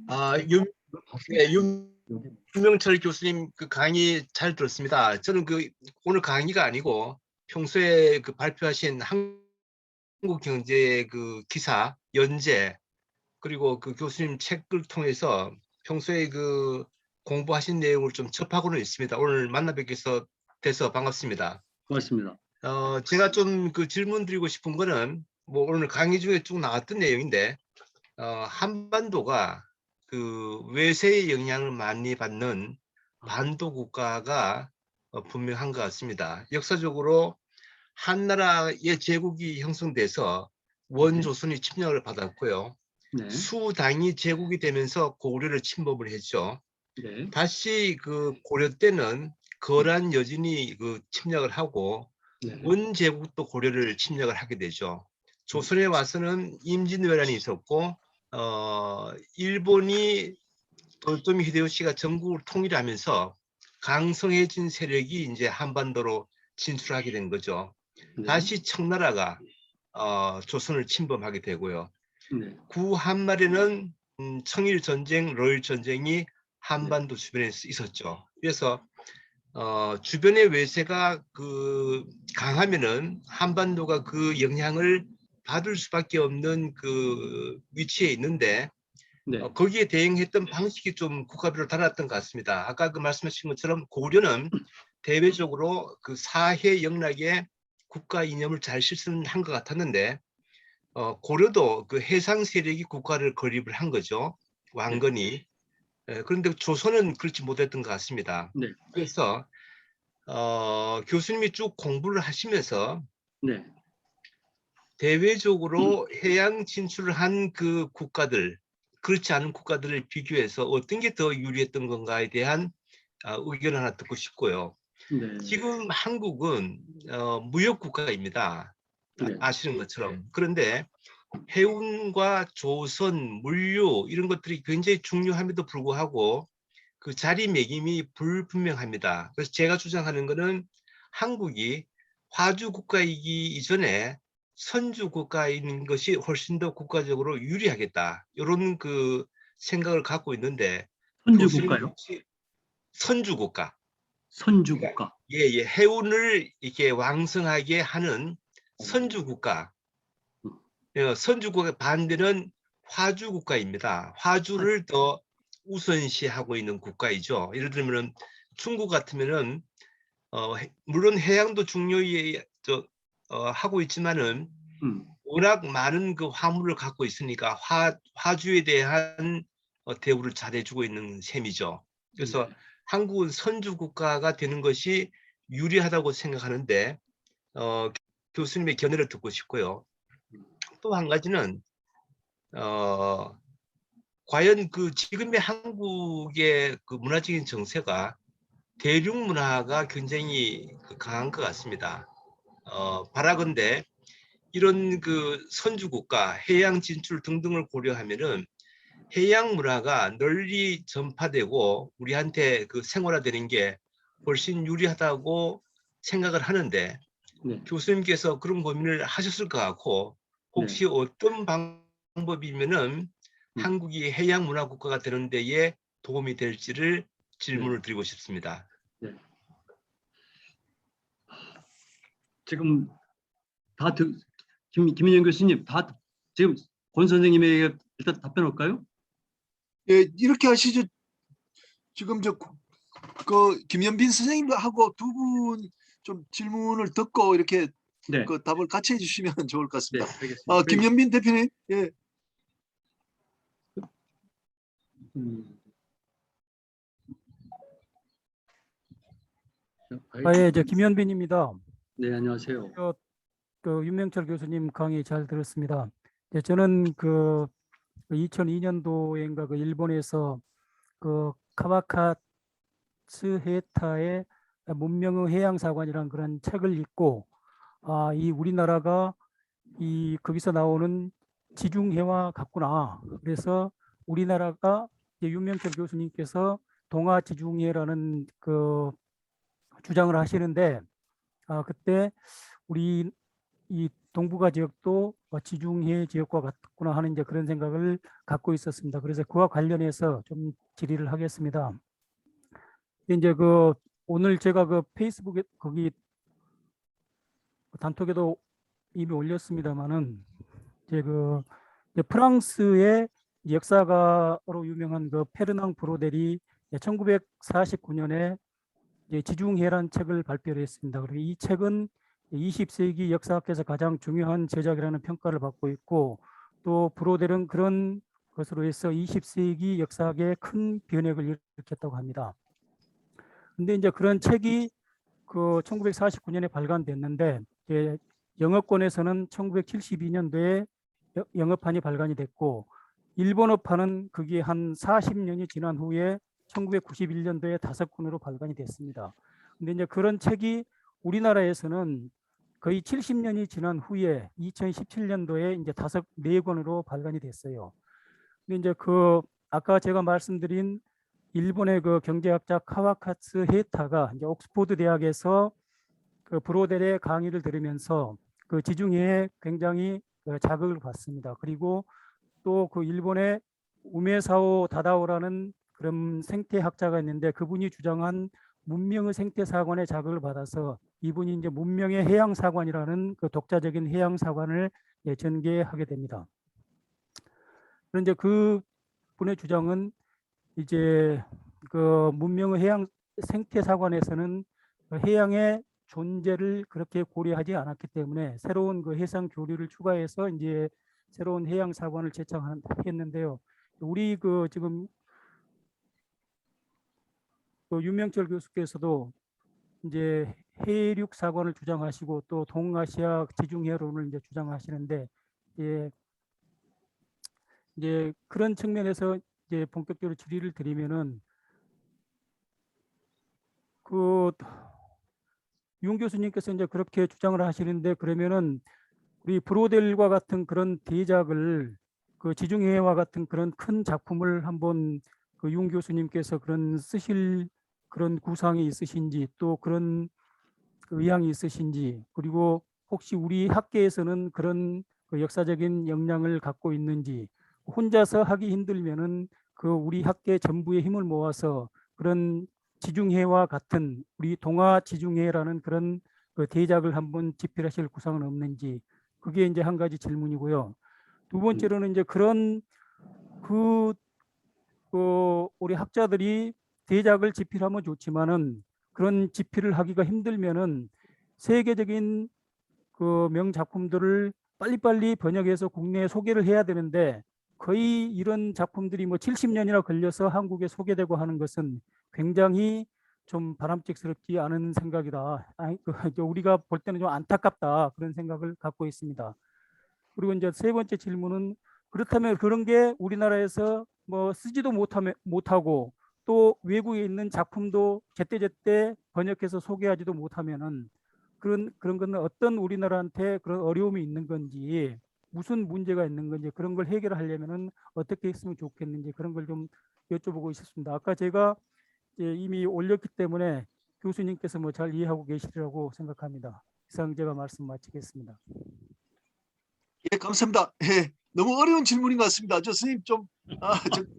아, 예, 유명철 교수님 그 강의 잘 들었습니다. 저는 그 오늘 강의가 아니고 평소에 그 발표하신 한국 경제 그 기사, 연재, 그리고 그 교수님 책을 통해서 평소에 그 공부하신 내용을 좀 접하고는 있습니다. 오늘 만나 뵙게 돼서 반갑습니다. 고맙습니다. 제가 좀 그 질문 드리고 싶은 거는 뭐 오늘 강의 중에 쭉 나왔던 내용인데 한반도가 그 외세의 영향을 많이 받는 반도 국가가 분명한 것 같습니다. 역사적으로 한나라의 제국이 형성돼서 원조선이 침략을 받았고요. 네. 수당이 제국이 되면서 고구려를 침범을 했죠. 네. 다시 그 고려 때는 거란 여진이 그 침략을 하고 네. 원제국도 고려를 침략을 하게 되죠. 조선에 와서는 임진왜란이 있었고 일본이 도요토미 히데요시가 전국을 통일하면서 강성해진 세력이 이제 한반도로 진출하게 된 거죠. 네. 다시 청나라가 조선을 침범하게 되고요. 네. 구한말에는 청일 전쟁, 러일 전쟁이 한반도 주변에 있었죠. 그래서 주변의 외세가 그 강하면은 한반도가 그 영향을 받을 수밖에 없는 그 위치에 있는데 네. 거기에 대응했던 방식이 좀 국가별로 달랐던 것 같습니다. 아까 그 말씀하신 것처럼 고려는 대외적으로 그 사해 영락의 국가 이념을 잘 실천한 것 같았는데 고려도 그 해상 세력이 국가를 건립을 한 거죠. 왕건이. 그런데 조선은 그렇지 못했던 것 같습니다. 네. 그래서 교수님이 쭉 공부를 하시면서 네. 대외적으로 해양 진출을 한 그 국가들, 그렇지 않은 국가들을 비교해서 어떤 게 더 유리했던 건가에 대한 의견을 하나 듣고 싶고요. 네. 지금 한국은 무역 국가입니다. 네. 아시는 것처럼. 그런데 해운과 조선, 물류 이런 것들이 굉장히 중요함에도 불구하고 그 자리매김이 불분명합니다. 그래서 제가 주장하는 것은 한국이 화주 국가이기 이전에 선주 국가인 것이 훨씬 더 국가적으로 유리하겠다. 이런 그 생각을 갖고 있는데 교수님 선주국가요? 혹시 선주 국가, 선주국가. 예, 예, 해운을 이렇게 왕성하게 하는 선주 국가, 선주 국가의 반대는 화주 국가입니다. 화주를 더 우선시하고 있는 국가이죠. 예를 들면 중국 같으면은 물론 해양도 중요히 하고 있지만은 워낙 많은 그 화물을 갖고 있으니까 화주에 대한 대우를 잘해주고 있는 셈이죠. 그래서 네. 한국은 선주 국가가 되는 것이 유리하다고 생각하는데 교수님의 견해를 듣고 싶고요. 또 한 가지는 과연 그 지금의 한국의 그 문화적인 정세가 대륙 문화가 굉장히 강한 것 같습니다. 바라건대 이런 그 선주국가, 해양 진출 등등을 고려하면은 해양 문화가 널리 전파되고 우리한테 그 생활화되는 게 훨씬 유리하다고 생각을 하는데 네. 교수님께서 그런 고민을 하셨을 것 같고 네. 혹시 어떤 방법이면은 한국이 해양 문화 국가가 되는 데에 도움이 될지를 네. 질문을 드리고 싶습니다. 네. 지금 다 김민영 교수님 다 지금 권 선생님에게 일단 답변할까요? 예, 이렇게 하시죠. 지금 그 김연빈 선생님하고 두 분 좀 질문을 듣고 이렇게 네. 그 답을 같이 해주시면 좋을 것 네. 같습니다. 알겠습니다. 김연빈 대표님, 예. 예, 김현빈입니다. 네, 안녕하세요. 그 윤명철 교수님 강의 잘 들었습니다. 저는 그 2002년도인가 그 일본에서 그 카와카츠 헤타의 문명의 해양사관이라는 그런 책을 읽고 이 우리나라가 이 거기서 나오는 지중해와 같구나. 그래서 우리나라가 윤명철 교수님께서 동아지중해라는 그 주장을 하시는데 그때 우리 이 동북아 지역도 지중해 지역과 같구나 하는 이제 그런 생각을 갖고 있었습니다. 그래서 그와 관련해서 좀 질의를 하겠습니다. 이제 그 오늘 제가 그 페이스북에 거기 단톡에도 이미 올렸습니다만은 이제 그 이제 프랑스의 역사가로 유명한 그 페르낭 브로델이 1949년에 지중해라는 책을 발표를 했습니다. 그리고 이 책은 20세기 역사학에서 가장 중요한 저작이라는 평가를 받고 있고, 또 브로델은 그런 것으로 해서 20세기 역사학에 큰 변혁을 일으켰다고 합니다. 근데 이제 그런 책이 그 1949년에 발간됐는데 영어권에서는 1972년도에 영어판이 발간이 됐고, 일본어판은 그게 한 40년이 지난 후에 1991년도에 5권으로 발간이 됐습니다. 근데 이제 그런 책이 우리나라에서는 거의 70년이 지난 후에 2017년도에 이제 4권으로 발간이 됐어요. 근데 이제 그 아까 제가 말씀드린 일본의 그 경제학자 카와카츠 헤이타가 이제 옥스포드 대학에서 그 브로델의 강의를 들으면서 그 지중해에 굉장히 자극을 받습니다. 그리고 또 그 일본의 우메사오 다다오라는 그런 생태학자가 있는데 그분이 주장한 문명의 생태사관의 자극을 받아서 이분이 이제 문명의 해양사관이라는 그 독자적인 해양사관을 전개하게 됩니다. 그런데 그 분의 주장은 이제 그 문명의 해양 생태사관에서는 해양의 존재를 그렇게 고려하지 않았기 때문에 새로운 그 해상 교류를 추가해서 이제 새로운 해양 사관을 제창했는데요. 우리 그 지금 그 윤명철 교수께서도 이제 해륙 사관을 주장하시고 또 동아시아 지중해론을 이제 주장하시는데 이제 그런 측면에서 이제 본격적으로 질의를 드리면은 그 윤 교수님께서 이제 그렇게 주장을 하시는데 그러면은 우리 브로델과 같은 그런 대작을 그 지중해와 같은 그런 큰 작품을 한번 그 윤 교수님께서 그런 쓰실 그런 구상이 있으신지 또 그런 의향이 있으신지 그리고 혹시 우리 학계에서는 그런 그 역사적인 역량을 갖고 있는지 혼자서 하기 힘들면은 그 우리 학계 전부의 힘을 모아서 그런 지중해와 같은 우리 동아 지중해라는 그런 그 대작을 한번 집필하실 구상은 없는지 그게 이제 한 가지 질문이고요. 두 번째로는 이제 그런 그 우리 학자들이 대작을 집필하면 좋지만은 그런 집필을 하기가 힘들면은 세계적인 그 명작품들을 빨리빨리 번역해서 국내에 소개를 해야 되는데 거의 이런 작품들이 뭐 70년이나 걸려서 한국에 소개되고 하는 것은 굉장히 좀 바람직스럽지 않은 생각이다. 우리가 볼 때는 좀 안타깝다 그런 생각을 갖고 있습니다. 그리고 이제 세 번째 질문은 그렇다면 그런 게 우리나라에서 뭐 쓰지도 못하고 또 외국에 있는 작품도 제때제때 번역해서 소개하지도 못하면은 그런 거는 어떤 우리나라한테 그런 어려움이 있는 건지 무슨 문제가 있는 건지 그런 걸 해결하려면은 어떻게 했으면 좋겠는지 그런 걸 좀 여쭤보고 있었습니다. 아까 제가 이미 올렸기 때문에 교수님께서 뭐 잘 이해하고 계시리라고 생각합니다. 이상 제가 말씀 마치겠습니다. 예, 감사합니다. 예, 너무 어려운 질문인 것 같습니다. 저 선생님 좀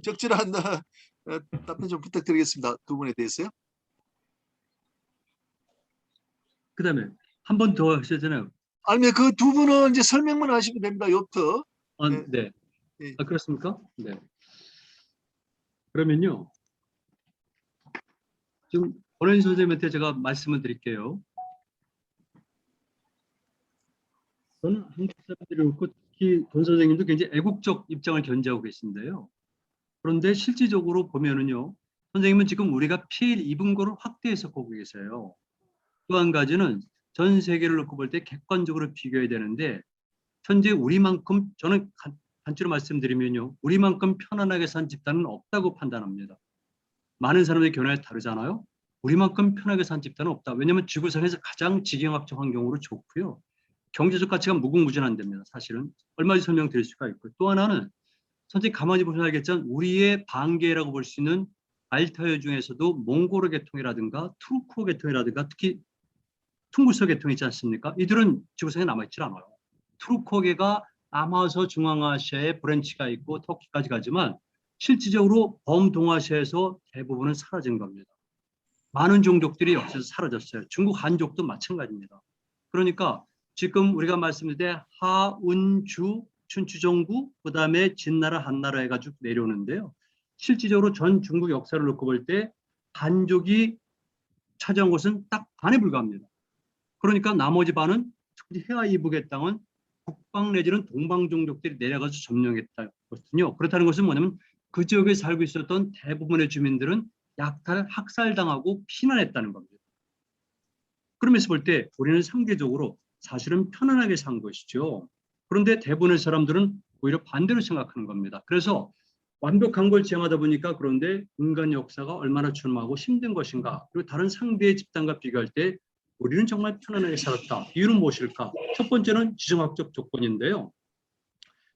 적절한 답변 좀 부탁드리겠습니다. 두 분에 대해서요. 그다음에 한 번 더 하셨잖아요. 아니면 그 두 분은 이제 설명만 하시면 됩니다. 요부터. 네. 네. 예. 그렇습니까? 네. 그러면요. 지금 권은희 선생님한테 제가 말씀을 드릴게요. 저는 한국 사람들이 그렇고 특히 권 선생님도 굉장히 애국적 입장을 견지하고 계신데요. 그런데 실질적으로 보면은요. 선생님은 지금 우리가 피해를 입은 거를 확대해서 보고 계세요. 또 한 가지는 전 세계를 놓고 볼 때 객관적으로 비교해야 되는데 현재 우리만큼 저는 단추로 말씀드리면요. 우리만큼 편안하게 산 집단은 없다고 판단합니다. 많은 사람들의 견해가 다르잖아요. 우리만큼 편하게 산 집단은 없다. 왜냐하면 지구상에서 가장 지경학적 환경으로 좋고요. 경제적 가치가 무궁무진한답니다. 사실은 얼마 전에 설명드릴 수가 있고 또 하나는 선생님 가만히 보시면 알겠지만 우리의 반계라고 볼 수 있는 알타이어 중에서도 몽고르 계통이라든가 투르크 계통이라든가 특히 퉁구스 계통이 있지 않습니까? 이들은 지구상에 남아있지 않아요. 투르크계가 남아서 중앙아시아에 브랜치가 있고 터키까지 가지만 실질적으로 범동아시아에서 대부분은 사라진 겁니다. 많은 종족들이 역사에서 사라졌어요. 중국 한족도 마찬가지입니다. 그러니까 지금 우리가 말씀드릴 때 하운주, 춘추전구, 그다음에 진나라, 한나라 해가지고 내려오는데요. 실질적으로 전 중국 역사를 놓고 볼 때 한족이 차지한 곳은 딱 반에 불과합니다. 그러니까 나머지 반은 특히 해와 이북의 땅은 북방 내지는 동방 종족들이 내려가서 점령했다거든요. 그렇다는 것은 뭐냐면 그 지역에 살고 있었던 대부분의 주민들은 약탈, 학살당하고 피난했다는 겁니다. 그러면서 볼 때 우리는 상대적으로 사실은 편안하게 산 것이죠. 그런데 대부분의 사람들은 오히려 반대로 생각하는 겁니다. 그래서 완벽한 걸 지향하다 보니까 그런데 인간 역사가 얼마나 출마하고 힘든 것인가, 그리고 다른 상대의 집단과 비교할 때 우리는 정말 편안하게 살았다. 이유는 무엇일까? 첫 번째는 지정학적 조건인데요.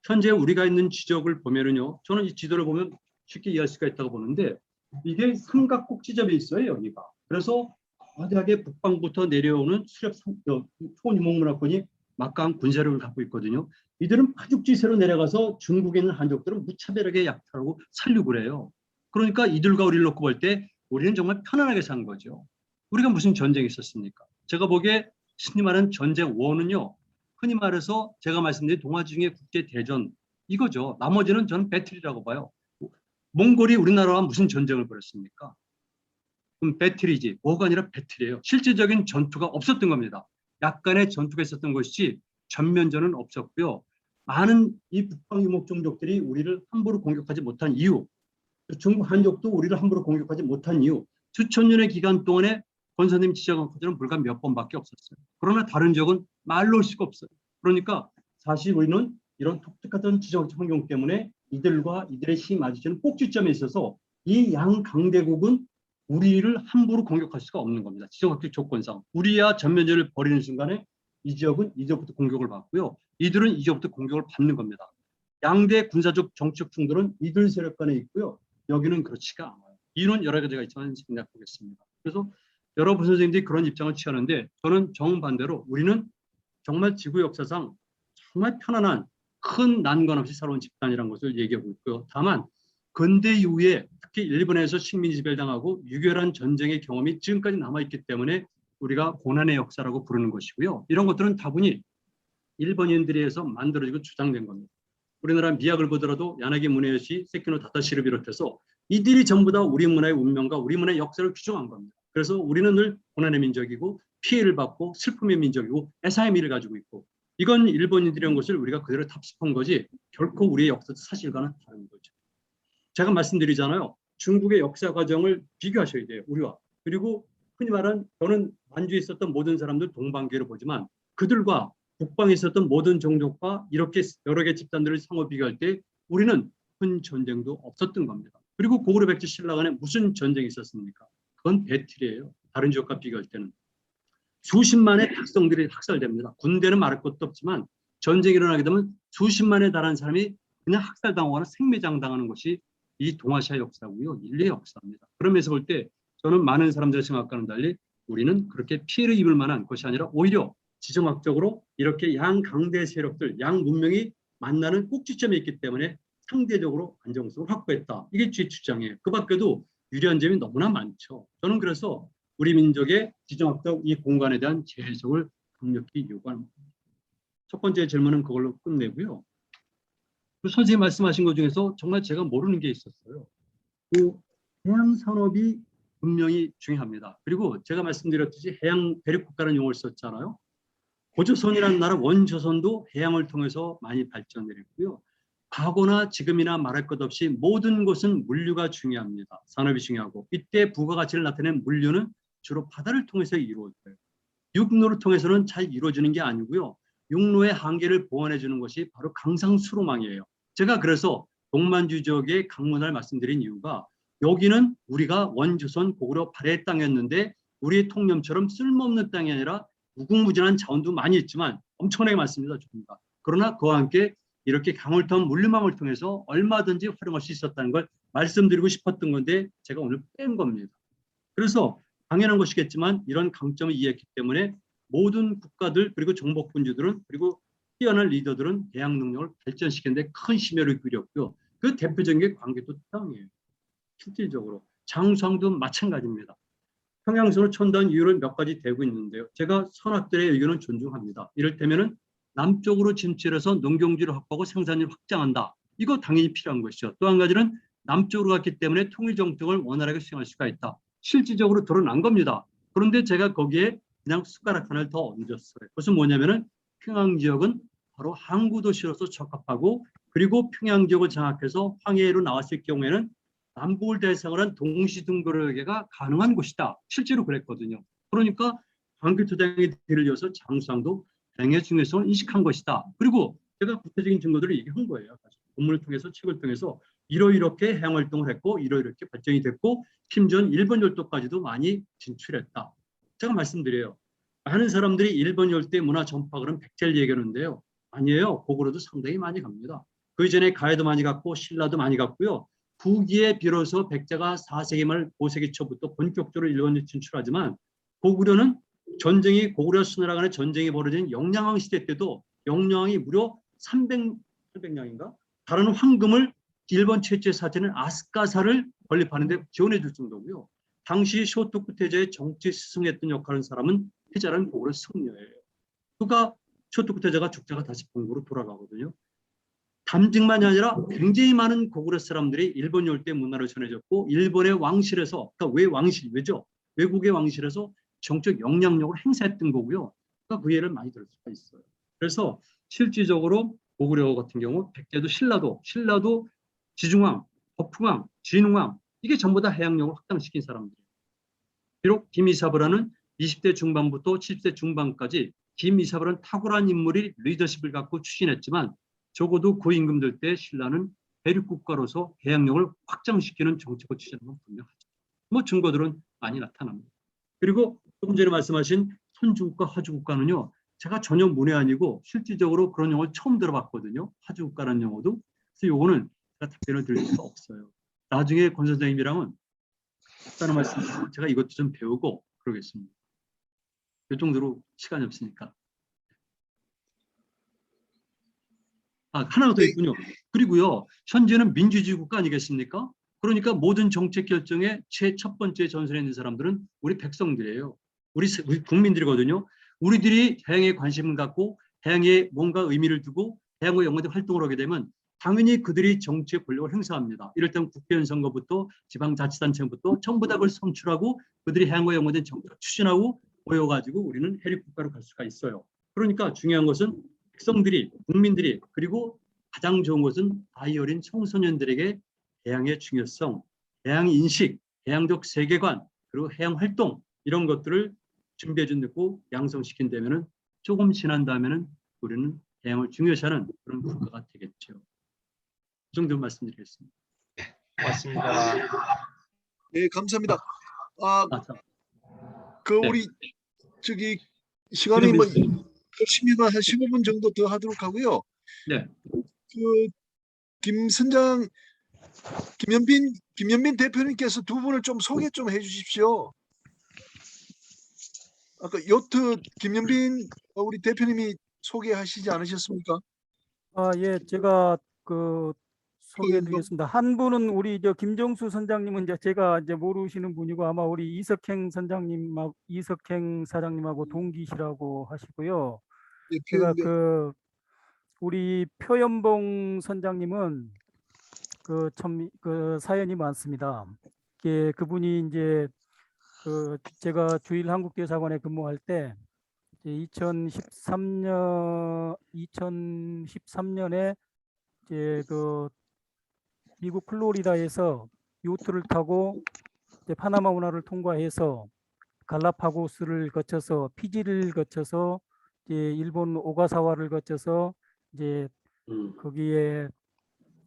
현재 우리가 있는 지적을 보면은요, 저는 이 지도를 보면 쉽게 이해할 수가 있다고 보는데 이게 삼각국 지점이 있어요, 여기가. 그래서 거대하게 북방부터 내려오는 수렵 초인문화권이 막강한 군사력을 갖고 있거든요. 이들은 파죽지세로 내려가서 중국에 있는 한족들은 무차별하게 약탈하고 살려고 그래요. 그러니까 이들과 우리를 놓고 볼 때 우리는 정말 편안하게 산 거죠. 우리가 무슨 전쟁이 있었습니까? 제가 보기에 신이 말하는 전쟁 원은요, 흔히 말해서 제가 말씀드린 동아중의 국제대전 이거죠. 나머지는 저는 배틀이라고 봐요. 몽골이 우리나라와 무슨 전쟁을 벌였습니까? 그럼 배틀이지 뭐가 아니라 배틀이에요. 실질적인 전투가 없었던 겁니다. 약간의 전투가 있었던 것이지 전면전은 없었고요. 많은 이 북방 유목 종족들이 우리를 함부로 공격하지 못한 이유, 중국 한족도 우리를 함부로 공격하지 못한 이유, 수천 년의 기간 동안에 권 선생님 지적한 것처럼 불과 몇 번밖에 없었어요. 그러나 다른 지역은 말로 할 수가 없어요. 그러니까 사실 우리는 이런 독특한 지정적 환경 때문에 이들과 이들의 힘이 마주치는 꼭지점에 있어서 이 양 강대국은 우리를 함부로 공격할 수가 없는 겁니다. 지정학적 조건상. 우리야 전면전을 벌이는 순간에 이 지역은 이제부터 공격을 받고요. 이들은 이제부터 공격을 받는 겁니다. 양대 군사적 정치적 충돌은 이들 세력 간에 있고요. 여기는 그렇지가 않아요. 이유는 여러 가지가 있지만 생략 보겠습니다. 그래서 여러분 선생님들이 그런 입장을 취하는데 저는 정반대로 우리는 정말 지구 역사상 정말 편안한 큰 난관 없이 살아온 집단이라는 것을 얘기하고 있고요. 다만 근대 이후에 특히 일본에서 식민지 지배당하고 유혈한 전쟁의 경험이 지금까지 남아있기 때문에 우리가 고난의 역사라고 부르는 것이고요. 이런 것들은 다분히 일본인들에 의해서 만들어지고 주장된 겁니다. 우리나라 미학을 보더라도 야나기 무네요시, 세키노 다타시를 비롯해서 이들이 전부 다 우리 문화의 운명과 우리 문화의 역사를 규정한 겁니다. 그래서 우리는 늘 고난의 민족이고 피해를 받고 슬픔의 민족이고 애사의 미를 가지고 있고 이건 일본인들이 한 것을 우리가 그대로 답습한 거지 결코 우리의 역사 사실과는 다른 거죠. 제가 말씀드리잖아요. 중국의 역사 과정을 비교하셔야 돼요. 우리와. 그리고 흔히 말하는 저는 만주에 있었던 모든 사람들 동방계로 보지만 그들과 북방에 있었던 모든 종족과 이렇게 여러 개 집단들을 상호 비교할 때 우리는 큰 전쟁도 없었던 겁니다. 그리고 고구려 백제 신라 간에 무슨 전쟁이 있었습니까? 그건 배틀이에요. 다른 지역과 비교할 때는. 수십만의 백성들이 학살됩니다. 군대는 말할 것도 없지만 전쟁이 일어나게 되면 수십만에 달하는 사람이 그냥 학살당하거나 생매장당하는 것이 이 동아시아 역사고요. 인류의 역사입니다. 그러면서 볼 때 저는 많은 사람들의 생각과는 달리 우리는 그렇게 피해를 입을 만한 것이 아니라 오히려 지정학적으로 이렇게 양 강대 세력들, 양 문명이 만나는 꼭지점에 있기 때문에 상대적으로 안정성을 확보했다. 이게 제 주장이에요. 그 밖에도 유리한 점이 너무나 많죠. 저는 그래서 우리 민족의 지정학적 이 공간에 대한 재해석을 강력히 요구합니다. 첫 번째 질문은 그걸로 끝내고요. 그 선생님 말씀하신 것 중에서 정말 제가 모르는 게 있었어요. 그 해양 산업이 분명히 중요합니다. 그리고 제가 말씀드렸듯이 해양 대륙국가라는 용어를 썼잖아요. 고조선이라는 나라 원조선도 해양을 통해서 많이 발전했고요. 과거나 지금이나 말할 것 없이 모든 것은 물류가 중요합니다. 산업이 중요하고 이때 부가가치를 나타낸 물류는 주로 바다를 통해서 이루어져요. 육로를 통해서는 잘 이루어지는 게 아니고요. 육로의 한계를 보완해 주는 것이 바로 강상수로망이에요. 제가 그래서 동만주 지역의 강문화를 말씀드린 이유가 여기는 우리가 원조선 고구려 발해의 땅이었는데 우리의 통념처럼 쓸모없는 땅이 아니라 무궁무진한 자원도 많이 있지만 엄청나게 많습니다. 조금가. 그러나 그와 함께 이렇게 강을 통한 물류망을 통해서 얼마든지 활용할 수 있었다는 걸 말씀드리고 싶었던 건데 제가 오늘 뺀 겁니다. 그래서 당연한 것이겠지만 이런 강점을 이해했기 때문에 모든 국가들 그리고 정복군주들은 그리고 뛰어난 리더들은 대항 능력을 발전시키는 데 큰 심혈을 기울였고요. 그 대표적인 게 광개토 태왕이에요. 실질적으로 장수왕도 마찬가지입니다. 평양선을 천다는 이유를 몇 가지 대고 있는데요. 제가 선악들의 의견은 존중합니다. 이를테면은 남쪽으로 진출해서 농경지를 확보하고 생산을 확장한다. 이거 당연히 필요한 것이죠. 또 한 가지는 남쪽으로 갔기 때문에 통일 정책을 원활하게 수행할 수가 있다. 실질적으로 드러난 겁니다. 그런데 제가 거기에 그냥 숟가락 하나를 더 얹었어요. 그것은 뭐냐면은 평양 지역은 바로 항구 도시로서 적합하고 그리고 평양 지역을 장악해서 황해로 나왔을 경우에는 남북을 대상으로 한 동시등거래가 가능한 곳이다. 실제로 그랬거든요. 그러니까 광개토장의 뒤를 이어서 장수왕도 대항의 중요성을 인식한 것이다. 그리고 제가 구체적인 증거들을 얘기한 거예요. 본문을 통해서 책을 통해서 이렇게 해양 활동을 했고 이렇게 발전이 됐고 심지어는 일본 열도까지도 많이 진출했다. 제가 말씀드려요. 많은 사람들이 일본 열대 문화 전파그런 백제를 얘기하는데요. 아니에요. 고구려도 상당히 많이 갑니다. 그 이전에 가해도 많이 갔고 신라도 많이 갔고요. 후기에 비로소 백제가 4세기 말 5세기 초부터 본격적으로 일본에 진출하지만 고구려는 고구려 수나라 간의 전쟁이 벌어진 영량왕 시대 때도 영량왕이 무려 300냥인가? 다른 황금을 일본 최초의 사제는 아스카사를 건립하는 데 지원해 줄 정도고요. 당시 쇼토쿠테제의 정치 스승했던 역할을 하는 사람은 해자라는 고구려 승려예요. 그가 쇼토쿠테제가 죽자가 다시 본국으로 돌아가거든요. 담직만이 아니라 굉장히 많은 고구려 사람들이 일본 열대 문화를 전해졌고 일본의 왕실에서 그러니까 왜죠? 외국의 왕실에서 정적 영향력을 행사했던 거고요. 그러니까 그 예를 많이 들을 수가 있어요. 그래서 실질적으로 고구려 같은 경우 백제도 신라도 지중왕, 거풍왕, 진흥왕 이게 전부 다 해양력을 확장시킨 사람들이에요. 비록 김이사부라는 20대 중반부터 70대 중반까지 김이사부라는 탁월한 인물이 리더십을 갖고 추진했지만 적어도 그 임금들 때 신라는 대륙국가로서 해양력을 확장시키는 정책을 추진한 건 분명하죠. 뭐 증거들은 많이 나타납니다. 그리고 조금 전에 말씀하신 선주국가, 화주국가는요. 제가 전혀 문외한이고 실질적으로 그런 용어를 처음 들어봤거든요. 화주국가라는 용어도. 그래서 요거는 제가 답변을 드릴 수가 없어요. 나중에 권 선생님이랑은 다른 말씀 제가 이것도 좀 배우고 그러겠습니다. 이 정도로 시간이 없으니까. 하나 더 있군요. 그리고요, 현재는 민주주의 국가 아니겠습니까? 그러니까 모든 정책 결정의 첫 번째 전선에 있는 사람들은 우리 백성들이에요. 우리 국민들이거든요. 우리들이 해양에 관심을 갖고 해양에 뭔가 의미를 두고 해양과 연관된 활동을 하게 되면 당연히 그들이 정치의 권력을 행사합니다. 이럴 때는 국회의원 선거부터 지방자치단체부터 전부 다 그걸 선출하고 그들이 해양과 연관된 정책을 추진하고 모여가지고 우리는 해륙국가로 갈 수가 있어요. 그러니까 중요한 것은 백성들이, 국민들이 그리고 가장 좋은 것은 나이 어린 청소년들에게 해양의 중요성, 해양 인식, 해양적 세계관, 그리고 해양 활동 이런 것들을 준비해 준다고 양성시킨 다면은 조금 지난 다음에는 우리는 해양을 중요시하는 그런 국가가 되겠죠. 이 정도 말씀드리겠습니다. 고맙습니다. 네, 감사합니다. 자, 네. 우리 저기 시간이 뭐 그러면- 열심히가 한 15분 정도 더 하도록 하고요. 네. 김선장, 김현빈 대표님께서 두 분을 좀 소개 좀 해주십시오. 아까 요트 김현빈 우리 대표님이 소개하시지 않으셨습니까? 예, 제가 소개해드리겠습니다. 한 분은 우리 김정수 선장님은 이제 제가 이제 모르시는 분이고 아마 우리 이석행 사장님하고 동기시라고 하시고요. 네, 제가 우리 표연봉 선장님은 참 사연이 많습니다. 그분이 이제 제가 주일한국대사관에 근무할 때 2013년에 이제 미국 플로리다에서 요트를 타고 이제 파나마 운하를 통과해서 갈라파고스를 거쳐서 피지를 거쳐서 이제 일본 오가사와를 거쳐서 이제 거기에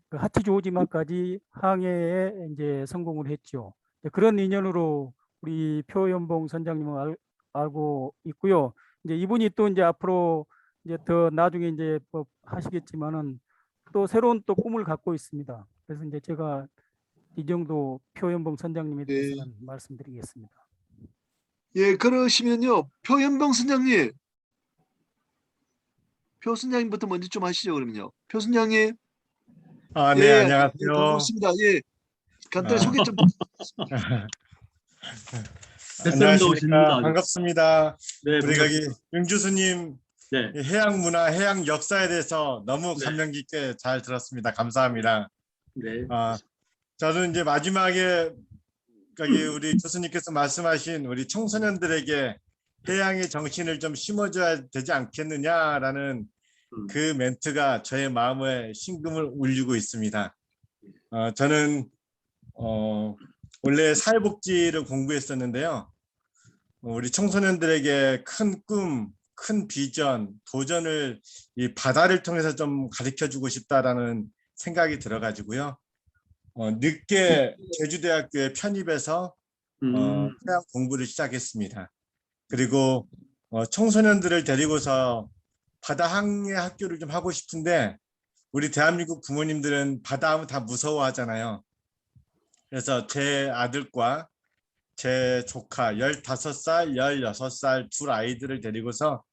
하치조지마까지 항해에 이제 성공을 했죠. 그런 인연으로 우리 표연봉 선장님을 알고 있고요. 이제 이분이 또 이제 앞으로 이제 더 나중에 이제 하시겠지만은 또 새로운 또 꿈을 갖고 있습니다. 그래서 이제 제가 이 정도 표연봉 선장님에 대해서는 말씀드리겠습니다. 예, 그러시면요. 표현병 선장님. 표 선장님부터 먼저 좀 하시죠, 그러면요. 표 선장님. 아, 네, 예, 안녕하세요. 반갑습니다. 예, 간단히 아. 소개 좀 부탁드리겠습니다. 뱃사람도 오십니다. 안녕하십니까. 반갑습니다. 네, 우리 반갑습니다. 거기 윤주수님 네, 해양 문화, 해양 역사에 대해서 너무 네. 감명 깊게 잘 들었습니다. 감사합니다. 네. 저는 이제 마지막에 거기 우리 교수님께서 말씀하신 우리 청소년들에게 해양의 정신을 좀 심어줘야 되지 않겠느냐라는 그 멘트가 저의 마음에 심금을 울리고 있습니다. 저는 원래 사회복지를 공부했었는데요. 우리 청소년들에게 큰 꿈, 큰 비전, 도전을 이 바다를 통해서 좀 가르쳐주고 싶다라는 생각이 들어가지고요. 늦게 제주대학교에 편입해서 해양 공부를 시작했습니다. 그리고 청소년들을 데리고서 바다 항해 학교를 좀 하고 싶은데 우리 대한민국 부모님들은 바다 하면 다 무서워하잖아요. 그래서 제 아들과 제 조카 15살, 16살 둘 아이들을 데리고서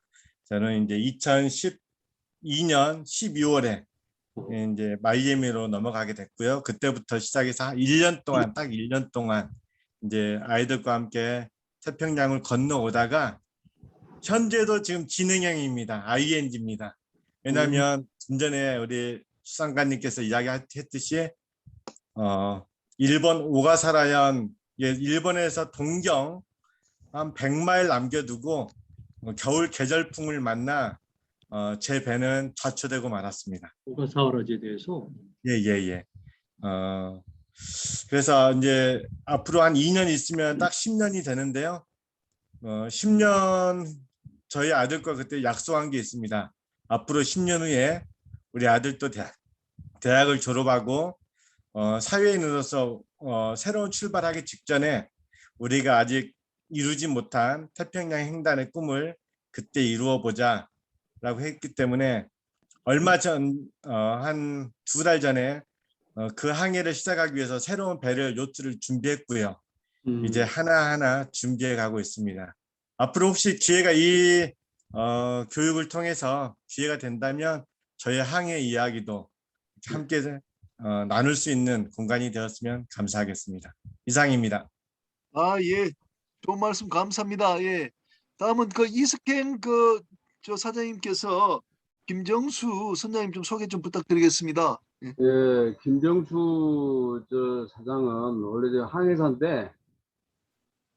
저는 이제 2012년 12월에 이제 마이애미로 넘어가게 됐고요. 그때부터 시작해서 1년 동안 딱 1년 동안 이제 아이들과 함께 태평양을 건너오다가 현재도 지금 진행형입니다. ING입니다. 왜냐하면 좀 전에 우리 수상관님께서 이야기했듯이 일본 오가사라현 일본에서 동경 한 100마일 남겨두고 겨울 계절풍을 만나 제 배는 좌초되고 말았습니다. 오가사와라지에 대해서. 예. 그래서 이제 앞으로 한 2년 있으면 딱 10년이 되는데요. 10년 저희 아들과 그때 약속한 게 있습니다. 앞으로 10년 후에 우리 아들도 대학을 졸업하고 사회인으로서 새로운 출발하기 직전에 우리가 아직 이루지 못한 태평양 횡단의 꿈을 그때 이루어 보자 라고 했기 때문에 얼마 전 한 2달 전에 그 항해를 시작하기 위해서 새로운 배를 요트를 준비했고요. 이제 하나하나 준비해 가고 있습니다. 앞으로 혹시 기회가 이 교육을 통해서 기회가 된다면 저의 항해 이야기도 함께 나눌 수 있는 공간이 되었으면 감사하겠습니다. 이상입니다. 예, 좋은 말씀 감사합니다. 예, 다음은 그 이스캠 저 사장님께서 김정수 선장님 좀 소개 좀 부탁드리겠습니다. 예. 예, 김정수 사장은 원래 저 항해사인데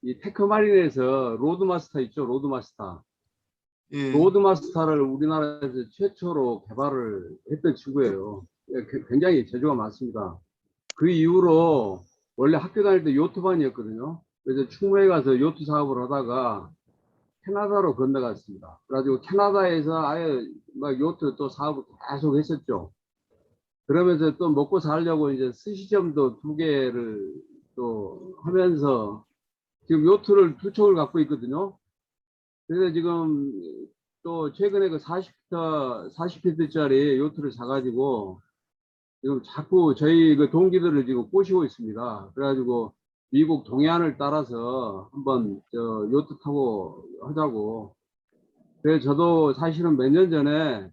이 테크마린에서 로드마스터 있죠, 로드마스터. 예. 로드마스터를 우리나라에서 최초로 개발을 했던 친구예요. 예, 굉장히 재주가 많습니다. 그 이후로 원래 학교 다닐 때 요트반이었거든요. 그래서 충무에 가서 요트 사업을 하다가 캐나다로 건너갔습니다. 그래가지고 캐나다에서 아예 막 요트 또 사업을 계속 했었죠. 그러면서 또 먹고 살려고 이제 스시점도 2개를 또 하면서 지금 요트를 2척을 갖고 있거든요. 그래서 지금 또 최근에 그 40피트짜리 요트를 사가지고 지금 자꾸 저희 그 동기들을 지금 꼬시고 있습니다. 그래가지고 미국 동해안을 따라서 한번 요트 타고 하자고. 그래서 저도 사실은 몇 년 전에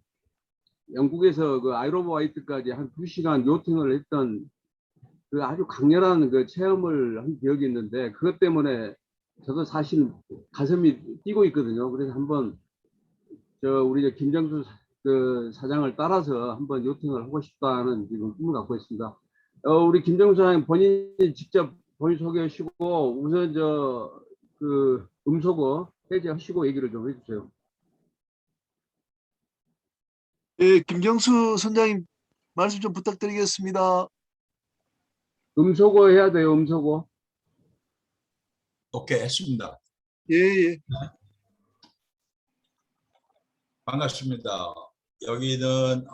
영국에서 그 아이로브 화이트까지 한 2시간 요팅을 했던 그 아주 강렬한 그 체험을 한 기억이 있는데 그것 때문에 저도 사실 가슴이 뛰고 있거든요. 그래서 한번 우리 김정수 그 사장을 따라서 한번 요팅을 하고 싶다는 지금 꿈을 갖고 있습니다. 우리 김정수 사장님 본인이 직접 본인 소개하시고 우선 그 음소거 해제하시고 얘기를 좀 해주세요. 예, 김정수 선장님 말씀 좀 부탁드리겠습니다. 음소거 해야 돼요, 음소거. 오케이, 했습니다. 예. 반갑습니다. 여기는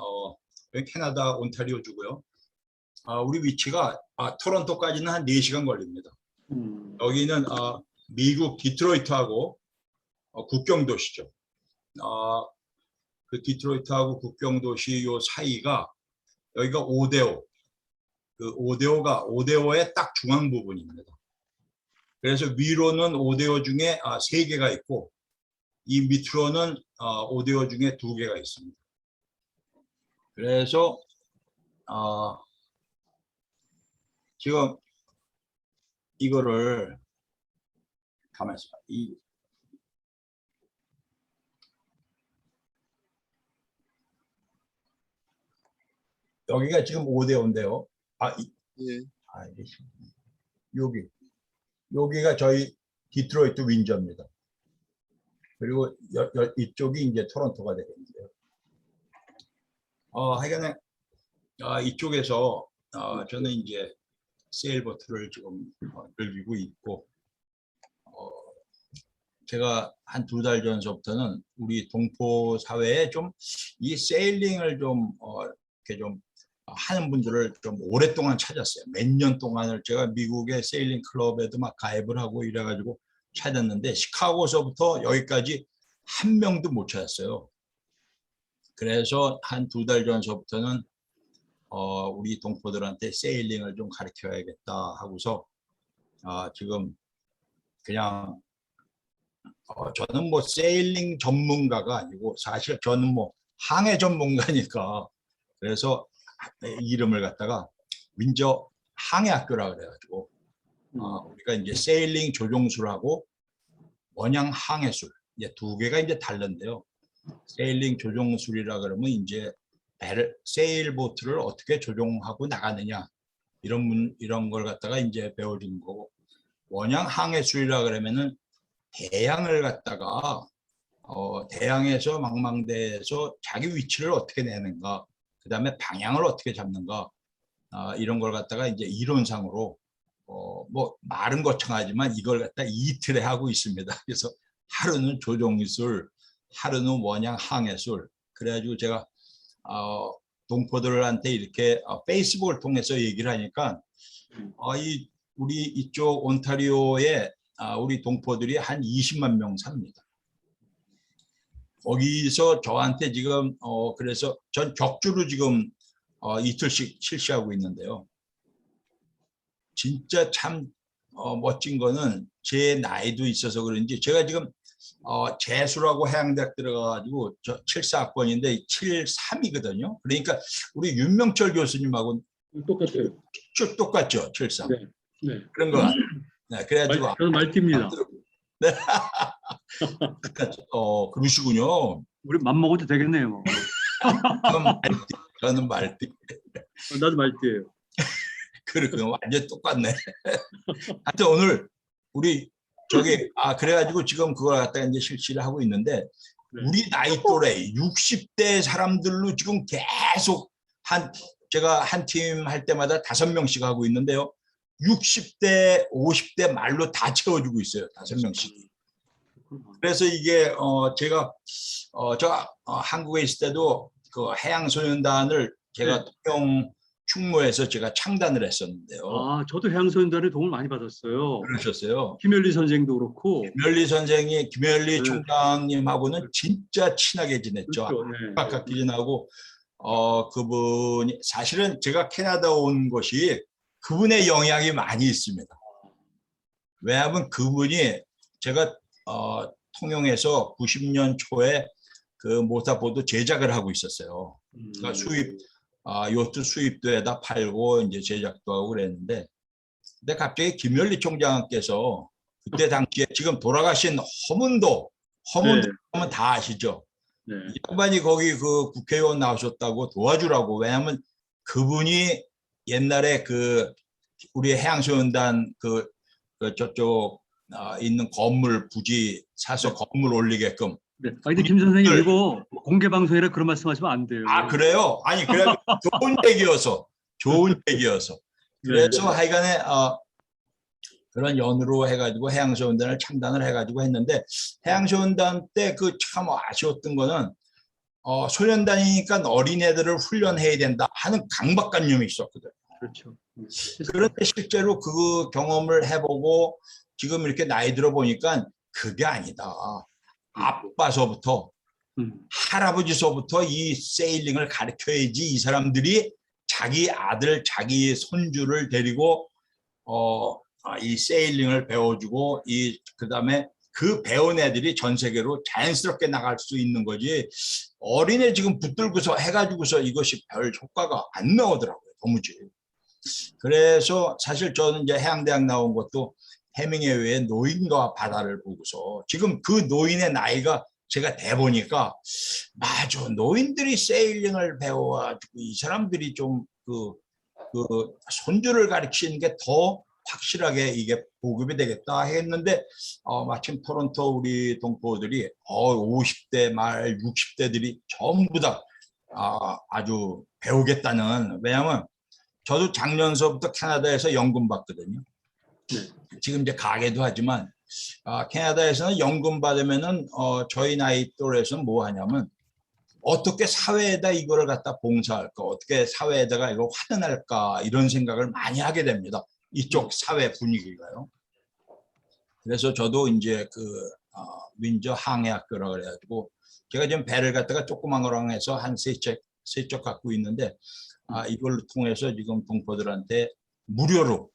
캐나다 온타리오주고요. 우리 위치가 토론토까지는 한 4시간 걸립니다. 여기는 미국 디트로이트하고 국경 도시죠. 그 디트로이트하고 국경 도시 요 사이가 여기가 오데오. 그 오데오의 딱 중앙 부분입니다. 그래서 위로는 오데오 중에 3개가 있고 이 밑으로는 오데오 중에 2개가 있습니다. 그래서 지금 이거를 가만히 있어봐. 여기가 지금 5대5인데요. 예. 여기가 저희 디트로이트 윈저입니다. 그리고 이쪽이 이제 토론토가 되겠는데요. 하여간에 이쪽에서 저는 이제 세일보트를 지금 늘리고 있고, 제가 한 2달 전서부터는 우리 동포 사회에 좀 이 세일링을 좀 이렇게 좀 하는 분들을 좀 오랫동안 찾았어요. 몇 년 동안을 제가 미국의 세일링 클럽에도 막 가입을 하고 이래가지고 찾았는데 시카고서부터 여기까지 한 명도 못 찾았어요. 그래서 한 2달 전서부터는 우리 동포들한테 세일링을 좀 가르쳐야겠다 하고서 지금 그냥 저는 뭐 세일링 전문가가 아니고 사실 저는 뭐 항해 전문가니까 그래서 이름을 갖다가 윈저 항해학교라 그래가지고 우리가 이제 세일링 조종술하고 원양 항해술 이제 2개가 이제 다른데요. 세일링 조종술이라 그러면 이제 배를 세일보트를 어떻게 조종하고 나가느냐 이런 걸 갖다가 이제 배워주는 거고, 원양 항해술이라 그러면은 대양을 갖다가 대양에서 망망대해서 자기 위치를 어떻게 내는가, 그 다음에 방향을 어떻게 잡는가, 이런 걸 갖다가 이제 이론상으로 뭐 말은 거창하지만 이걸 갖다 이틀에 하고 있습니다. 그래서 하루는 조종술, 하루는 원양 항해술. 그래가지고 제가 동포들한테 이렇게 페이스북을 통해서 얘기를 하니까 우리 이쪽 온타리오에 우리 동포들이 한 20만 명 삽니다. 거기서 저한테 지금 그래서 전 격주로 지금 이틀씩 실시하고 있는데요. 진짜 참 멋진 거는 제 나이도 있어서 그런지 제가 지금 재수라고 해양대학 들어가가지고 저 74학번인데 73이거든요. 그러니까 우리 윤명철 교수님하고 똑같아요. 쭉 똑같죠, 73. 네. 네. 그런 거 같아요. 네, 그래가지고 저는 말띠입니다. 네. 그러시군요. 우리 맘먹어도 되겠네요. 저는 말띠. 나도 말띠예요. 그렇군요. 완전 똑같네. 하여튼 오늘 우리 저기 그래가지고 지금 그걸 갖다가 이제 실시를 하고 있는데 우리 나이 또래 60대 사람들로 지금 계속 제가 한 팀 할 때마다 5명씩 하고 있는데요. 60대, 50대 말로 다 채워주고 있어요. 5명씩. 그래서 이게 제가 한국에 있을 때도 그 해양소년단을 제가 통영 충무에서 제가 창단을 했었는데요. 저도 해양소년단에 도움을 많이 받았어요. 그러셨어요. 김열리 선생도 그렇고. 김열리 총장님하고는 진짜 친하게 지냈죠. 그렇죠. 네. 가깝게 지내고 그분이 사실은 제가 캐나다 온 것이 그분의 영향이 많이 있습니다. 왜냐하면 그분이 제가 통영에서 90년 초에 그 모타보드 제작을 하고 있었어요. 그러니까 요트 수입도 해다 팔고 이제 제작도 하고 그랬는데, 근데 갑자기 김열리 총장께서 그때 당시에 지금 돌아가신 허문도 하면 다 아시죠? 네. 이 양반이 거기 그 국회의원 나오셨다고 도와주라고. 왜냐하면 그분이 옛날에 그 우리 해양소년단 저쪽 있는 건물 부지 사서 건물 올리게끔. 네. 근데 김 선생님 이거 공개 방송이라 그런 말씀하시면 안 돼요. 그래요? 아니 그래 좋은 얘기여서. 그래서 하여간에 그런 연으로 해가지고 해양소년단을 창단을 해가지고 했는데, 해양소년단 때 그 참 아쉬웠던 거는 소년단이니까 어린애들을 훈련해야 된다 하는 강박관념이 있었거든요. 그렇죠. 그런데 실제로 그 경험을 해보고 지금 이렇게 나이 들어 보니까 그게 아니다. 아빠서부터 할아버지서부터 이 세일링을 가르쳐야지 이 사람들이 자기 아들, 자기 손주를 데리고 이 세일링을 배워주고 그다음에 그 배운 애들이 전 세계로 자연스럽게 나갈 수 있는 거지. 어린애 지금 붙들고서 해가지고서 이것이 별 효과가 안 나오더라고요. 도무지. 그래서 사실 저는 이제 해양대학 나온 것도 해밍웨이의 노인과 바다를 보고서 지금 그 노인의 나이가 제가 돼 보니까 맞아, 노인들이 세일링을 배워가지고 이 사람들이 좀 그 손주를 가르치는 게 더 확실하게 이게 보급이 되겠다 했는데 마침 토론토 우리 동포들이 50대 말 60대들이 전부 다 아주 배우겠다는, 왜냐하면 저도 작년서부터 캐나다에서 연금 받거든요. 지금 이제 가게도 하지만 캐나다에서는 연금 받으면은 저희 나이 또래에서는 뭐 하냐면 어떻게 사회에다 이거를 갖다 봉사할까, 어떻게 사회에다가 이걸 환원할까, 이런 생각을 많이 하게 됩니다. 이쪽 사회 분위기가요. 그래서 저도 이제 민저 항해학교라 그래가지고 제가 지금 배를 갖다가 조그만 거랑 해서 한 세 척 갖고 있는데 이걸 통해서 지금 동포들한테 무료로,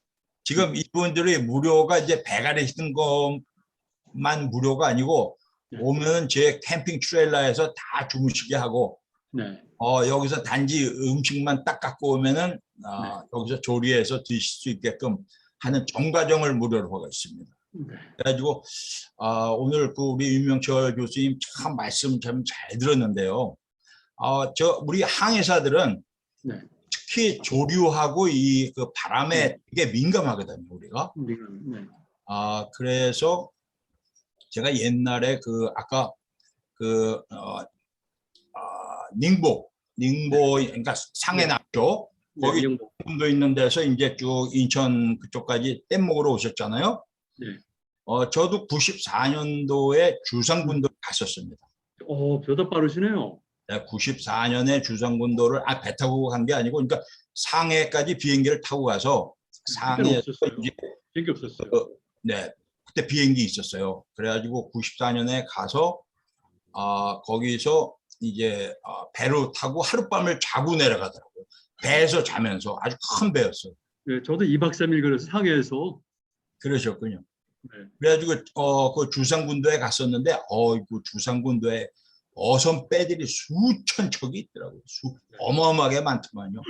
지금 이분들이 무료가 이제 배가 되시는 것만 무료가 아니고 오면 제 캠핑 트레일러에서 다 주무시게 하고 여기서 단지 음식만 딱 갖고 오면은 여기서 조리해서 드실 수 있게끔 하는 전 과정을 무료로 하고 있습니다. 그래가지고 오늘 우리 윤명철 교수님 참 말씀 참 잘 들었는데요. 우리 항해사들은 특히 조류하고 그 바람에 되게 민감하거든요, 우리가. 그래서 제가 옛날에 아까 닝보 그러니까 상해남쪽 거기 도 있는 데서 이제 쭉 인천 그쪽까지 뗏목으로 오셨잖아요. 저도 94년도에 주상군도 갔었습니다. 저도 빠르시네요. 94년에 주상군도를 배 타고 간 게 아니고, 그러니까 상해까지 비행기를 타고 가서 상해에서 이제 비행기 없었어요. 그때 비행기 있었어요. 그래가지고 94년에 가서 거기서 이제 배로 타고 하룻밤을 자고 내려가더라고요. 배에서 자면서. 아주 큰 배였어요. 네, 저도 2박 3일 그래서 상해에서. 그러셨군요. 그래가지고 그 주상군도에 갔었는데 그 주상군도에 어선 배들이 수천 척이 있더라고요. 어마어마하게 많더만요.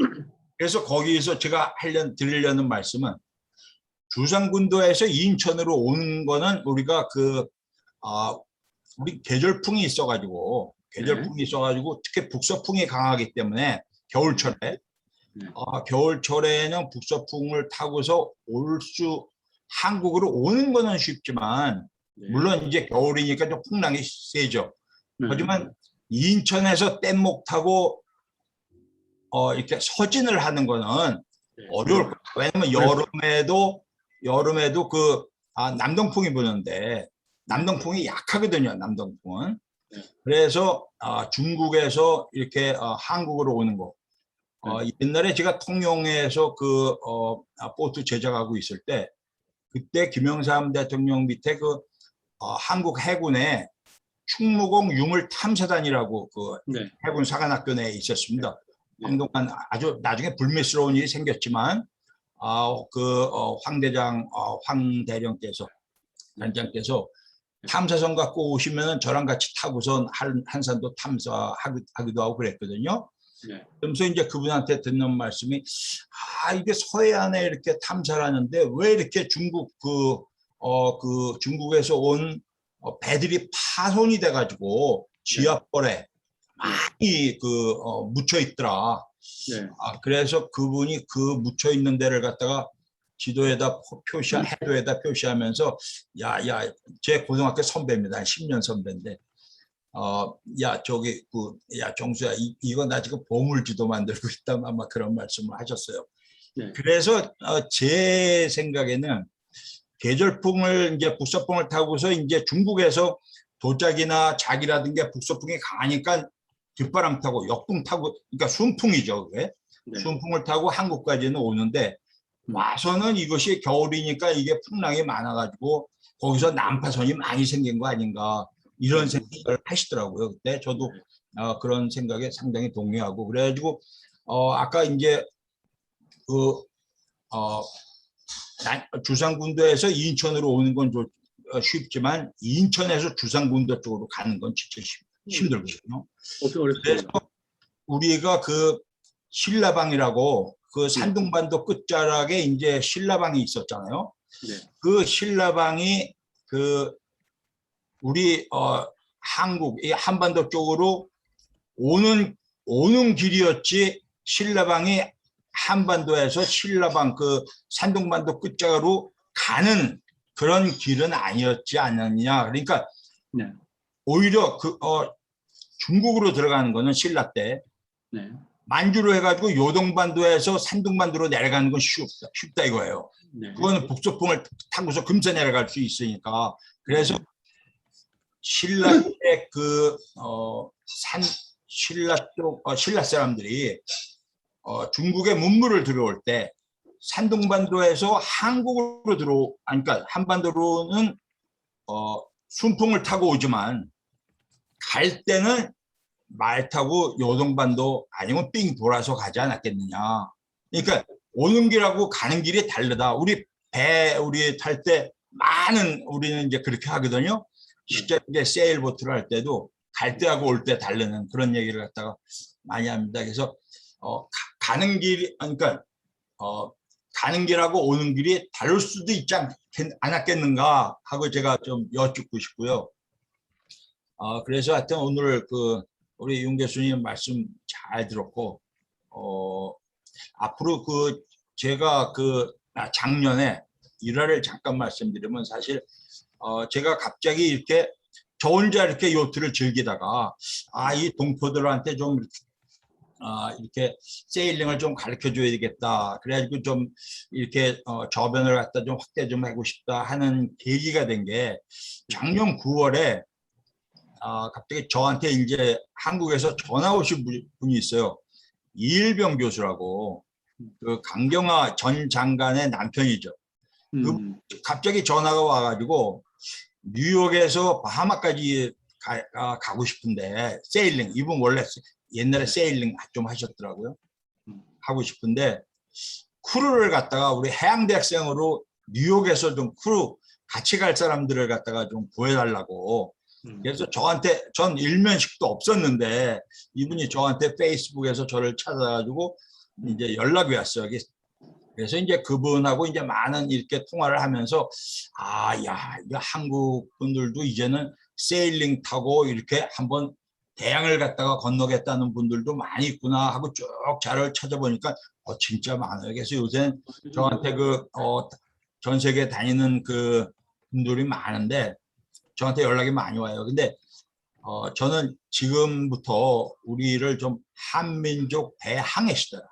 그래서 거기서 제가 드리려는 말씀은, 주상군도에서 인천으로 오는 거는 우리가 우리 계절풍이 있어가지고 특히 북서풍이 강하기 때문에 겨울철에 겨울철에는 북서풍을 타고서 한국으로 오는 거는 쉽지만, 물론 이제 겨울이니까 좀 풍랑이 세죠. 하지만 인천에서 뗏목 타고 이렇게 서진을 하는 거는 어려울 거예요. 왜냐면 여름에도 남동풍이 부는데 남동풍이 약하거든요. 남동풍은. 그래서 중국에서 이렇게 한국으로 오는 거. 옛날에 제가 통영에서 보트 제작하고 있을 때, 그때 김영삼 대통령 밑에 한국 해군에 충무공 유물 탐사단이라고 해군 사관학교 내에 있었습니다. 한동안 아주 나중에 불미스러운 일이 생겼지만 황 대령께서 단장께서 탐사선 갖고 오시면 저랑 같이 타고선 한산도 탐사하기도 하고 그랬거든요. 그러면서 이제 그분한테 듣는 말씀이, 이게 서해안에 이렇게 탐사를 하는데 왜 이렇게 중국에서 온 배들이 파손이 돼가지고 지하벌에 많이 묻혀 있더라. 그래서 그분이 묻혀 있는 데를 갖다가 지도에다 해도에다 표시하면서, 제 고등학교 선배입니다. 한 10년 선배인데, 정수야, 이거 나 지금 보물지도 만들고 있다, 아마 그런 말씀을 하셨어요. 그래서 제 생각에는 계절풍을 이제 북서풍을 타고서 이제 중국에서 도짝이나 작이라든가 북서풍이 강하니까 뒷바람 타고 역풍 타고, 그러니까 순풍이죠. 그게 순풍을 타고 한국까지는 오는데, 와서는 이것이 겨울이니까 이게 풍랑이 많아가지고 거기서 난파선이 많이 생긴 거 아닌가, 이런 생각을 하시더라고요. 그때 저도 그런 생각에 상당히 동의하고, 그래가지고 아까 이제 주상군도에서 인천으로 오는 건 쉽지만 인천에서 주상군도 쪽으로 가는 건 진짜 힘들거든요. 어렵습니다. 그래서 우리가 그 신라방이라고 그 산둥반도 끝자락에 이제 신라방이 있었잖아요. 네. 그 신라방이 그 우리 한국 이 한반도 쪽으로 오는 길이었지, 신라방이 한반도에서 신라방 그 산둥반도 끝자락으로 가는 그런 길은 아니었지 않느냐. 그러니까 네. 오히려 중국으로 들어가는 거는 신라 때 네. 만주로 해가지고 요동반도에서 산둥반도로 내려가는 건 쉽다 이거예요. 네. 그거는 북소풍을 타고서 금세 내려갈 수 있으니까. 그래서 신라 때 신라 사람들이 중국의 문물을 들어올 때 산둥반도에서 한국으로 그러니까 한반도로는 순풍을 타고 오지만 갈 때는 말 타고 요동반도 아니면 삥 돌아서 가지 않았겠느냐. 그러니까 오는 길하고 가는 길이 다르다. 우리 탈 때 우리는 이제 그렇게 하거든요. 실제 이제 세일보트를 할 때도 갈 때하고 올 때 다르는 그런 얘기를 갖다가 많이 합니다. 그래서 가는 길이 그러니까 가는 길하고 오는 길이 다를 수도 있지 않았겠는가 하고 제가 좀 여쭙고 싶고요. 그래서 하여튼 오늘 우리 윤 교수님 말씀 잘 들었고, 앞으로 제가 작년에 일화를 잠깐 말씀드리면 사실 제가 갑자기 이렇게 저 혼자 이렇게 요트를 즐기다가 이 동포들한테 좀 이렇게 세일링을 좀 가르쳐 줘야 되겠다. 그래가지고 좀 이렇게 저변을 갖다 좀 확대 좀 하고 싶다 하는 계기가 된 게 작년 9월에 갑자기 저한테 이제 한국에서 전화 오신 분이 있어요. 이일병 교수라고, 그 강경화 전 장관의 남편이죠. 갑자기 전화가 와가지고 뉴욕에서 바하마까지 가고 싶은데 세일링, 이분 원래 옛날에 세일링 좀 하셨더라고요. 하고 싶은데 크루를 갖다가 우리 해양대학생으로 뉴욕에서 좀 크루 같이 갈 사람들을 갖다가 좀 구해달라고. 그래서 전 일면식도 없었는데 이분이 저한테 페이스북에서 저를 찾아가지고 이제 연락이 왔어요. 그래서 이제 그분하고 이제 많은 이렇게 통화를 하면서 이거 한국 분들도 이제는 세일링 타고 이렇게 한번 대양을 갖다가 건너겠다는 분들도 많이 있구나 하고 쭉 자료를 찾아보니까 진짜 많아요. 그래서 요새는 저한테 전 세계 다니는 그 분들이 많은데 저한테 연락이 많이 와요. 근데 저는 지금부터 우리를 좀 한민족 대항해 시대다.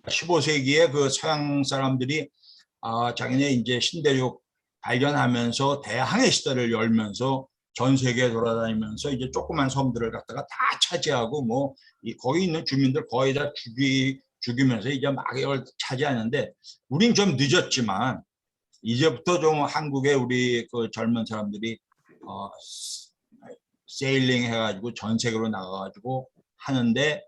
15세기에 그 서양 사람들이 자기네 이제 신대륙 발견하면서 대항해 시대를 열면서 전 세계에 돌아다니면서 이제 조그만 섬들을 갖다가 다 차지하고 거기 있는 주민들 거의 다 죽이면서 이제 막 이걸 차지하는데 우린 좀 늦었지만 이제부터 좀 한국의 우리 그 젊은 사람들이 세일링 해가지고 전 세계로 나가가지고 하는데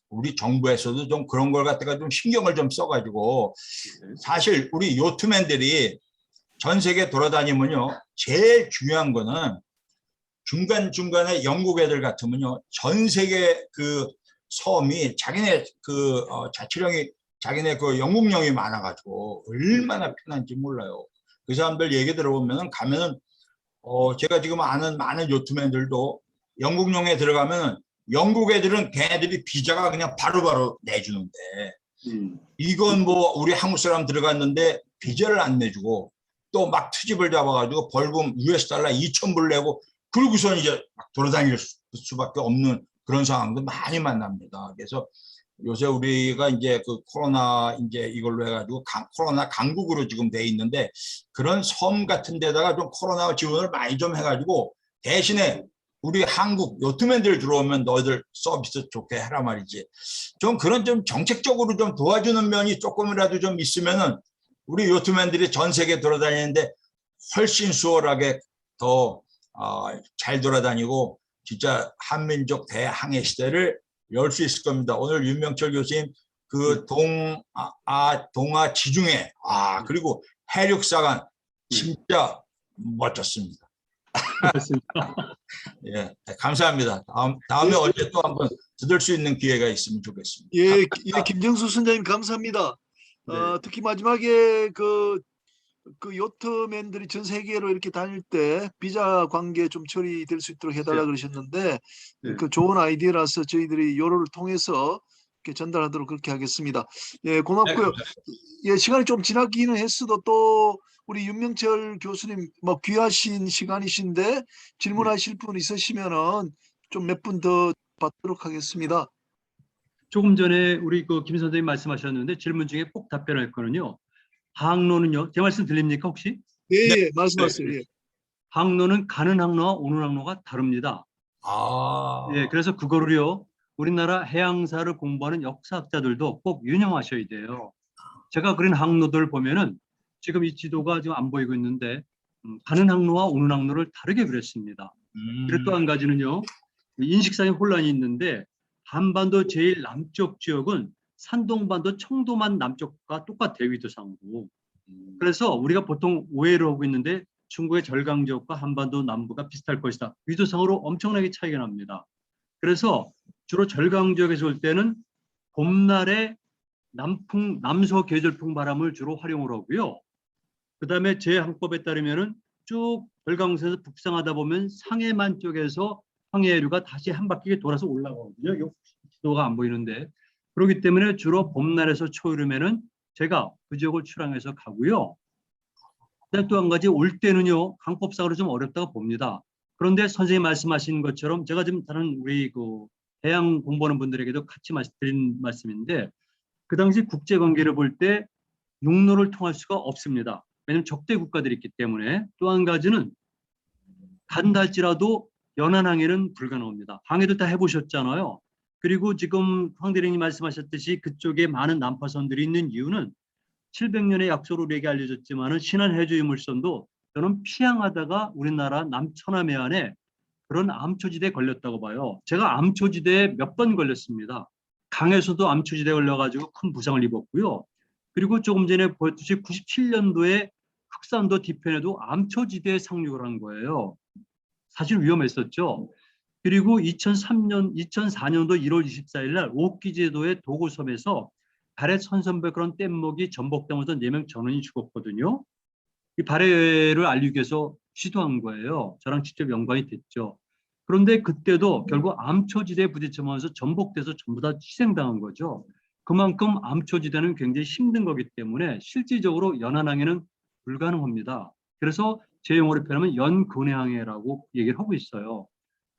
우리 정부에서도 좀 그런 걸 갖다가 좀 신경을 좀 써가지고 사실 우리 요트맨들이 전 세계 돌아다니면요 제일 중요한 거는 중간중간에 영국 애들 같으면요 전 세계 그 섬이 자기네 그 자치령이 자기네 그 영국령이 많아가지고 얼마나 편한지 몰라요. 그 사람들 얘기 들어보면은 가면은 제가 지금 아는 많은 요트맨들도 영국령에 들어가면은 영국 애들은 걔네들이 비자가 그냥 바로바로 내주는데 이건 우리 한국 사람 들어갔는데 비자를 안 내주고 또 막 트집을 잡아가지고 벌금 $2,000 2,000불 내고 그러고선 이제 막 돌아다닐 수밖에 없는 그런 상황도 많이 만납니다. 그래서 요새 우리가 이제 그 코로나 이제 이걸로 해가지고 코로나 강국으로 지금 돼 있는데 그런 섬 같은 데다가 좀 코로나 지원을 많이 좀 해가지고 대신에 우리 한국 요트맨들 들어오면 너희들 서비스 좋게 해라 말이지. 좀 그런 좀 정책적으로 좀 도와주는 면이 조금이라도 좀 있으면은 우리 요트맨들이 전 세계 돌아다니는데 훨씬 수월하게 더 잘 돌아다니고 진짜 한민족 대항해 시대를 열 수 있을 겁니다. 오늘 윤명철 교수님 그 동아 지중해, 그리고 해륙사관 진짜 멋졌습니다. 그렇습니다. 예, 감사합니다. 다음에 언제 또 한번 들을 수 있는 기회가 있으면 좋겠습니다. 예, 김정수 선장님 감사합니다. 네. 특히 마지막에 그 요트맨들이 전 세계로 이렇게 다닐 때 비자 관계 좀 처리될 수 있도록 해달라 네. 그러셨는데 네. 그 좋은 아이디어라서 저희들이 요로를 통해서 이렇게 전달하도록 그렇게 하겠습니다. 예, 고맙고요. 예, 시간이 좀 지나기는 했어도 또 우리 윤명철 교수님 뭐 귀하신 시간이신데 질문하실 분 있으시면은 좀 몇 분 더 받도록 하겠습니다. 조금 전에 우리 그 김 선생님 말씀하셨는데 질문 중에 꼭 답변할 거는요. 항로는요. 제 말씀 들립니까 혹시? 예, 예, 말씀하세요. 예. 항로는 가는 항로와 오는 항로가 다릅니다. 예, 그래서 그거를요. 우리나라 해양사를 공부하는 역사학자들도 꼭 유념하셔야 돼요. 제가 그린 항로들 보면은 지금 이 지도가 지금 안 보이고 있는데 가는 항로와 오는 항로를 다르게 그렸습니다. 그리고 또 한 가지는요. 인식상의 혼란이 있는데 한반도 제일 남쪽 지역은 산동반도 청도만 남쪽과 똑같아요. 위도상으로. 그래서 우리가 보통 오해를 하고 있는데 중국의 절강 지역과 한반도 남부가 비슷할 것이다. 위도상으로 엄청나게 차이가 납니다. 그래서 주로 절강 지역에서 올 때는 봄날에 남서 계절풍 바람을 주로 활용을 하고요. 그 다음에 제 항법에 따르면은 쭉 절강선에서 북상하다 보면 상해만 쪽에서 황해류가 다시 한 바퀴 돌아서 올라가거든요. 이 지도가 안 보이는데 그렇기 때문에 주로 봄날에서 초여름에는 제가 그 지역을 출항해서 가고요. 또 한 가지 올 때는요 항법상으로 좀 어렵다고 봅니다. 그런데 선생님 말씀하신 것처럼 제가 지금 다른 우리 그 해양 공부하는 분들에게도 같이 드린 말씀인데 그 당시 국제 관계를 볼 때 육로를 통할 수가 없습니다. 왜냐하면 적대 국가들이 있기 때문에. 또 한 가지는 간다 할지라도 연안항해는 불가능합니다. 항해도 다 해보셨잖아요. 그리고 지금 황 대리님 말씀하셨듯이 그쪽에 많은 난파선들이 있는 이유는 700년의 약소로 우리에게 알려졌지만 신안 해저 유물선도 저는 피항하다가 우리나라 남처남해안에 그런 암초지대에 걸렸다고 봐요. 제가 암초지대에 몇 번 걸렸습니다. 강에서도 암초지대에 걸려가지고 큰 부상을 입었고요. 그리고 조금 전에 보였듯이 97년도에 흑산도 뒤편에도 암초지대에 상륙을 한 거예요. 사실 위험했었죠. 그리고 2004년도 1월 24일 날 오키제도의 도고섬에서 발해 선선배 그런 뗏목이 전복되면서 4명 전원이 죽었거든요. 이 발해를 알리기 위해서 시도한 거예요. 저랑 직접 연관이 됐죠. 그런데 그때도 결국 암초지대에 부딪히면서 전복돼서 전부 다 희생당한 거죠. 그만큼 암초지대는 굉장히 힘든 거기 때문에 실질적으로 연안항해는 불가능합니다. 그래서 제 용어로 표현하면 연근해항해라고 얘기를 하고 있어요.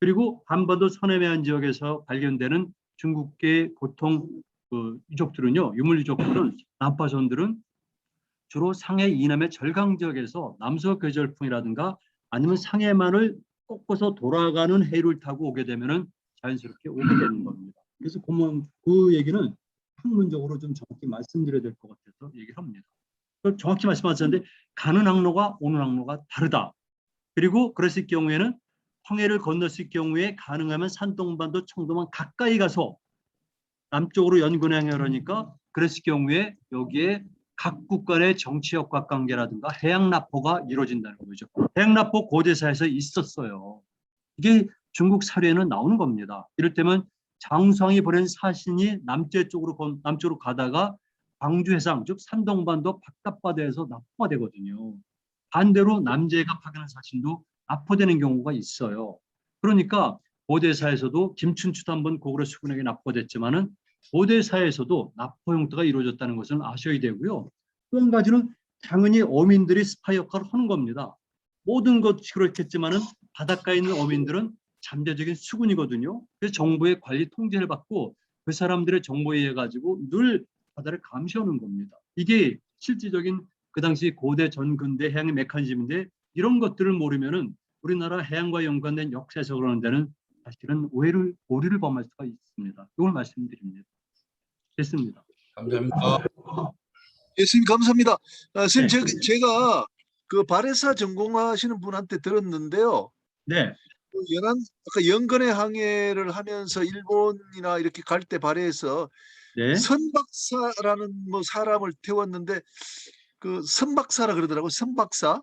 그리고 한반도 서해안 지역에서 발견되는 중국계 보통 유족들은요, 유물 유족들은 난파선들은 주로 상해 이남의 절강 지역에서 남서 계절풍이라든가 아니면 상해만을 꺾어서 돌아가는 해류를 타고 오게 되면은 자연스럽게 오게 되는 겁니다. 그래서 그 얘기는 학문적으로 좀 정확히 말씀드려야 될 것 같아서 얘기를 합니다. 정확히 말씀하셨는데 가는 항로가 오는 항로가 다르다. 그리고 그랬을 경우에는 황해를 건넜을 경우에 가능하면 산동반도 청도만 가까이 가서 남쪽으로 연근해하려니까 그랬을 경우에 여기에 각국 간의 정치 역학관계라든가 해양납포가 이루어진다는 거죠. 해양납포 고대사에서 있었어요. 이게 중국 사료에는 나오는 겁니다. 이를테면 장수왕이 보낸 사신이 남쪽으로 가다가 광주 해상, 즉 산동반도 바깥바다에서 납포가 되거든요. 반대로 남제가 파견한 사신도 납포되는 경우가 있어요. 그러니까 고대사에서도 김춘추도 한번 고구려 수군에게 납포됐지만은 고대사에서도 납포 형태가 이루어졌다는 것을 아셔야 되고요. 또 한 가지는 당연히 어민들이 스파이 역할을 하는 겁니다. 모든 것이 그렇겠지만은 바닷가에 있는 어민들은 잠재적인 수군이거든요. 그래서 정부의 관리 통제를 받고 그 사람들의 정보에 의해 가지고 늘 바다를 감시하는 겁니다. 이게 실질적인 그 당시 고대 전근대 해양의 메커니즘인데 이런 것들을 모르면은 우리나라 해양과 연관된 역사에서 그러는 데는 사실은 오류를 범할 수가 있습니다. 이걸 말씀드립니다. 됐습니다. 감사합니다. 예, 선생님 감사합니다. 선생님 네. 제가 그 발해사 전공하시는 분한테 들었는데요. 네. 아까 연근해 항해를 하면서 일본이나 이렇게 갈 때 발해에서 네. 선박사라는 뭐 사람을 태웠는데 그 선박사라 그러더라고요. 선박사.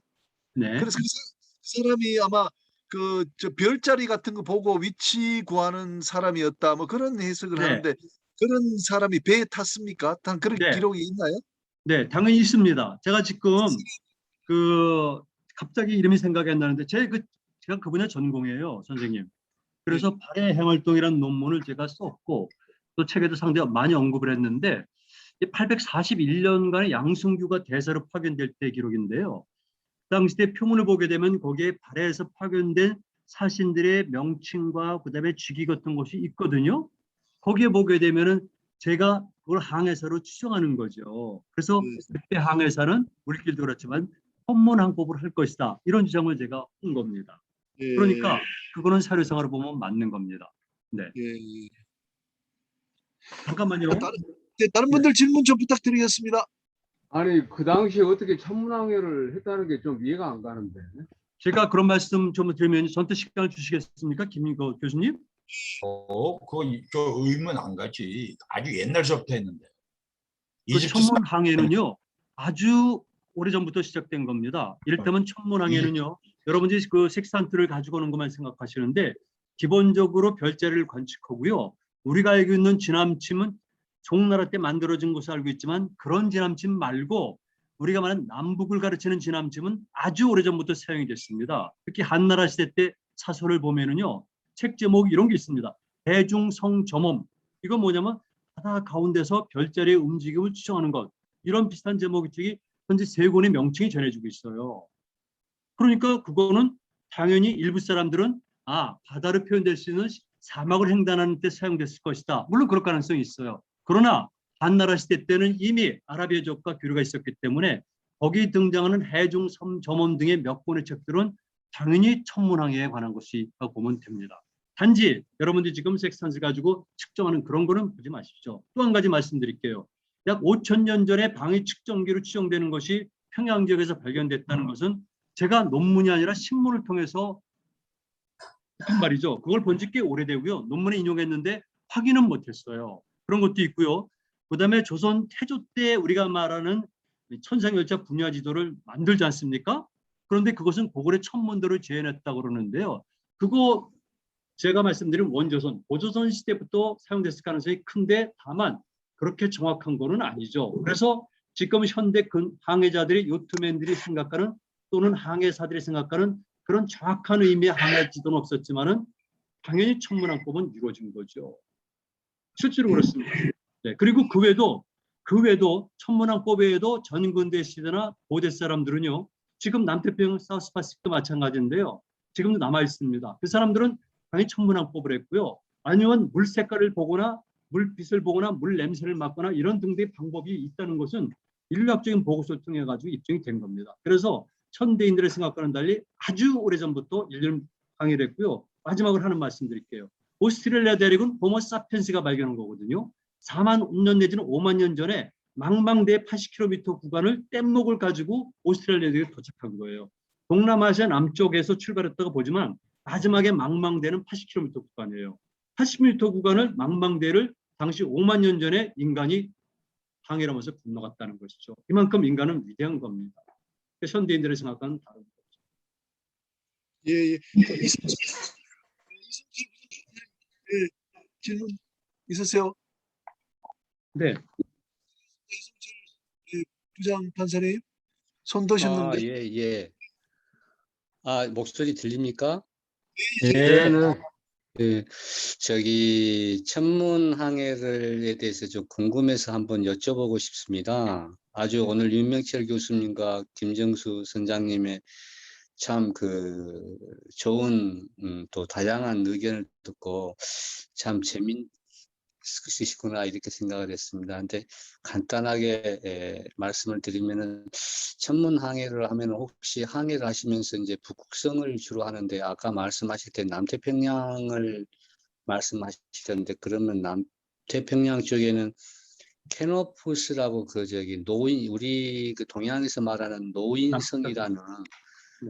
네. 그래서 그 사람이 아마 그 저 별자리 같은 거 보고 위치 구하는 사람이었다. 뭐 그런 해석을 네. 하는데 그런 사람이 배에 탔습니까? 단 그런 네. 기록이 있나요? 네, 당연히 있습니다. 제가 지금 그 갑자기 이름이 생각이 안 나는데 제가 그 분야 전공이에요, 선생님. 그래서 발해 행활동이라는 논문을 제가 썼고 또 책에도 상당히 많이 언급을 했는데 841년간의 양승규가 대사로 파견될 때 기록인데요. 그 당시 때 표문을 보게 되면 거기에 발해에서 파견된 사신들의 명칭과 그다음에 직위 같은 것이 있거든요. 거기에 보게 되면은 제가 그걸 항해사로 추정하는 거죠. 그래서 그때 항해사는 우리끼리도 그렇지만 천문항법을 할 것이다. 이런 주장을 제가 한 겁니다. 예, 그러니까 그거는 사료상으로 보면 맞는 겁니다. 네. 예. 잠깐만요. 다른 분들 질문 좀 부탁드리겠습니다. 아니 그 당시에 어떻게 천문항해를 했다는 게 좀 이해가 안 가는데. 제가 그런 말씀 좀 드리면 전체 시간을 주시겠습니까? 김민거 교수님? 저 의문 안 가지. 아주 옛날 저부터 했는데. 그 이집트 천문항해는요. 아주 오래전부터 시작된 겁니다. 이를테면 천문항해는요. 여러분들이 그 섹스탄트를 가지고 오는 것만 생각하시는데 기본적으로 별자리를 관측하고요. 우리가 알고 있는 지남침은 종나라 때 만들어진 것을 알고 있지만 그런 지남침 말고 우리가 말하는 남북을 가르치는 지남침은 아주 오래전부터 사용이 됐습니다. 특히 한나라 시대 때 사설을 보면은요. 책 제목이 이런 게 있습니다. 대중성점엄. 이건 뭐냐면 바다 가운데서 별자리의 움직임을 추정하는 것. 이런 비슷한 제목의 책이 현재 3권의 명칭이 전해지고 있어요. 그러니까 그거는 당연히 일부 사람들은 바다로 표현될 수 있는 사막을 횡단하는 때 사용됐을 것이다. 물론 그럴 가능성이 있어요. 그러나 한나라 시대 때는 이미 아라비아족과 교류가 있었기 때문에 거기 등장하는 해중 점엄 등의 몇 권의 책들은 당연히 천문항해에 관한 것이라고 보면 됩니다. 단지 여러분들이 지금 섹스탄스 가지고 측정하는 그런 거는 보지 마십시오. 또 한 가지 말씀드릴게요. 약 5,000년 전에 방위 측정기로 추정되는 것이 평양 지역에서 발견됐다는 것은 제가 논문이 아니라 신문을 통해서 한 말이죠. 그걸 본 지 꽤 오래되고요. 논문에 인용했는데 확인은 못했어요. 그런 것도 있고요. 그다음에 조선 태조 때 우리가 말하는 천상열차 분야 지도를 만들지 않습니까? 그런데 그것은 고구려 천문도를 재현했다고 그러는데요. 그거 제가 말씀드린 원조선, 고조선 시대부터 사용됐을 가능성이 큰데 다만 그렇게 정확한 거는 아니죠. 그래서 지금 현대 항해자들이 요트맨들이 생각하는 또는 항해사들이 생각하는 그런 정확한 의미의 항해 지도는 없었지만은 당연히 천문항법은 이루어진 거죠. 실제로 그렇습니다. 네, 그리고 그 외에도 천문항법 외에도 전근대 시대나 고대 사람들은요. 지금 남태평양 사우스파시픽도 마찬가지인데요. 지금도 남아 있습니다. 그 사람들은 당연히 천문항법을 했고요. 아니면 물 색깔을 보거나 물빛을 보거나 물 냄새를 맡거나 이런 등등의 방법이 있다는 것은 인류학적인 보고서를 통해 가지고 입증이 된 겁니다. 그래서 현대인들의 생각과는 달리 아주 오래전부터 인류는 항해를 했고요. 마지막으로 하는 말씀 드릴게요. 오스트레일리아 대륙은 호모 사피엔스가 발견한 거거든요. 4만 5년 내지는 5만 년 전에 망망대해 80km 구간을 뗏목을 가지고 오스트레일리아 대륙에 도착한 거예요. 동남아시아 남쪽에서 출발했다고 보지만 마지막에 망망대는 80km 구간이에요. 80km 구간을 망망대를 당시 5만 년 전에 인간이 항해를 하면서 건너갔다는 것이죠. 이만큼 인간은 위대한 겁니다. 현대인들의 생각과는 다른 거죠. 예. 질문 있으세요? 네. 이성철 부장 판사님 손 드셨는데. 예. 목소리 들립니까? 네. 네. 저기 천문항해에 대해서 좀 궁금해서 한번 여쭤보고 싶습니다. 아주 오늘 윤명철 교수님과 김정수 선장님의 참 좋은 또 다양한 의견을 듣고 참 재밌으시구나 이렇게 생각을 했습니다. 근데 간단하게 말씀을 드리면은 천문항해를 하면 혹시 항해를 하시면서 이제 북극성을 주로 하는데 아까 말씀하실 때 남태평양을 말씀하시던데 그러면 남태평양 쪽에는 캐노푸스라고 우리 동양에서 말하는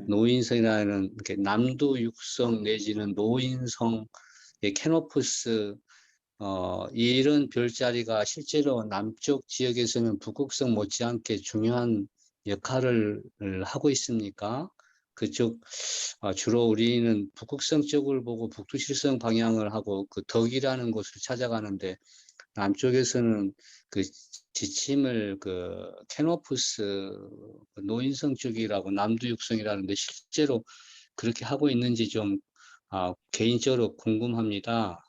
노인성이라는 이렇게 남두 육성 내지는 노인성의 캐노푸스 이런 별자리가 실제로 남쪽 지역에서는 북극성 못지않게 중요한 역할을 하고 있습니까? 그쪽 주로 우리는 북극성 쪽을 보고 북두칠성 방향을 하고 그 덕이라는 곳을 찾아가는데 남쪽에서는 그 지침을 그 캐노푸스 노인성 쪽이라고 남두육성이라는데 실제로 그렇게 하고 있는지 좀 개인적으로 궁금합니다.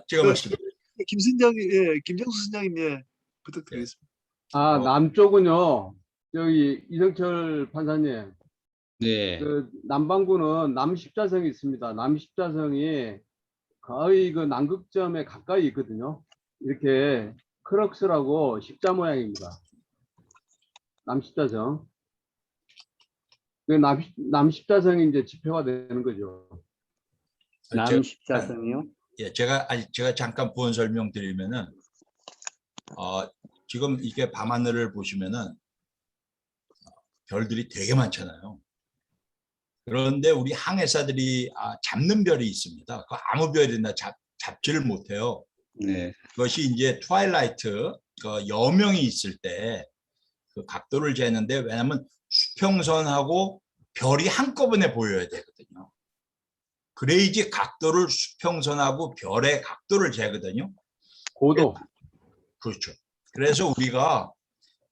제가 말씀. 김정수 선장님, 예, 부탁드리겠습니다. 남쪽은요. 여기 이성철 판사님, 네. 그 남반구는 남십자성이 있습니다. 남십자성이 거의 그 남극점에 가까이 있거든요. 이렇게 크럭스라고 십자 모양입니다. 남십자성. 그 남십자성이 이제 지표가 되는 거죠. 남십자성이요? 제가 잠깐 부연 설명드리면은 지금 이게 밤하늘을 보시면은 별들이 되게 많잖아요. 그런데 우리 항해사들이 잡는 별이 있습니다. 그 아무 별이나 잡지를 못해요. 네. 그것이 이제 트와일라이트, 그 여명이 있을 때 그 각도를 재는데, 왜냐하면 수평선하고 별이 한꺼번에 보여야 되거든요. 그래야지 각도를 수평선하고 별의 각도를 재거든요. 고도. 그렇죠. 그래서 우리가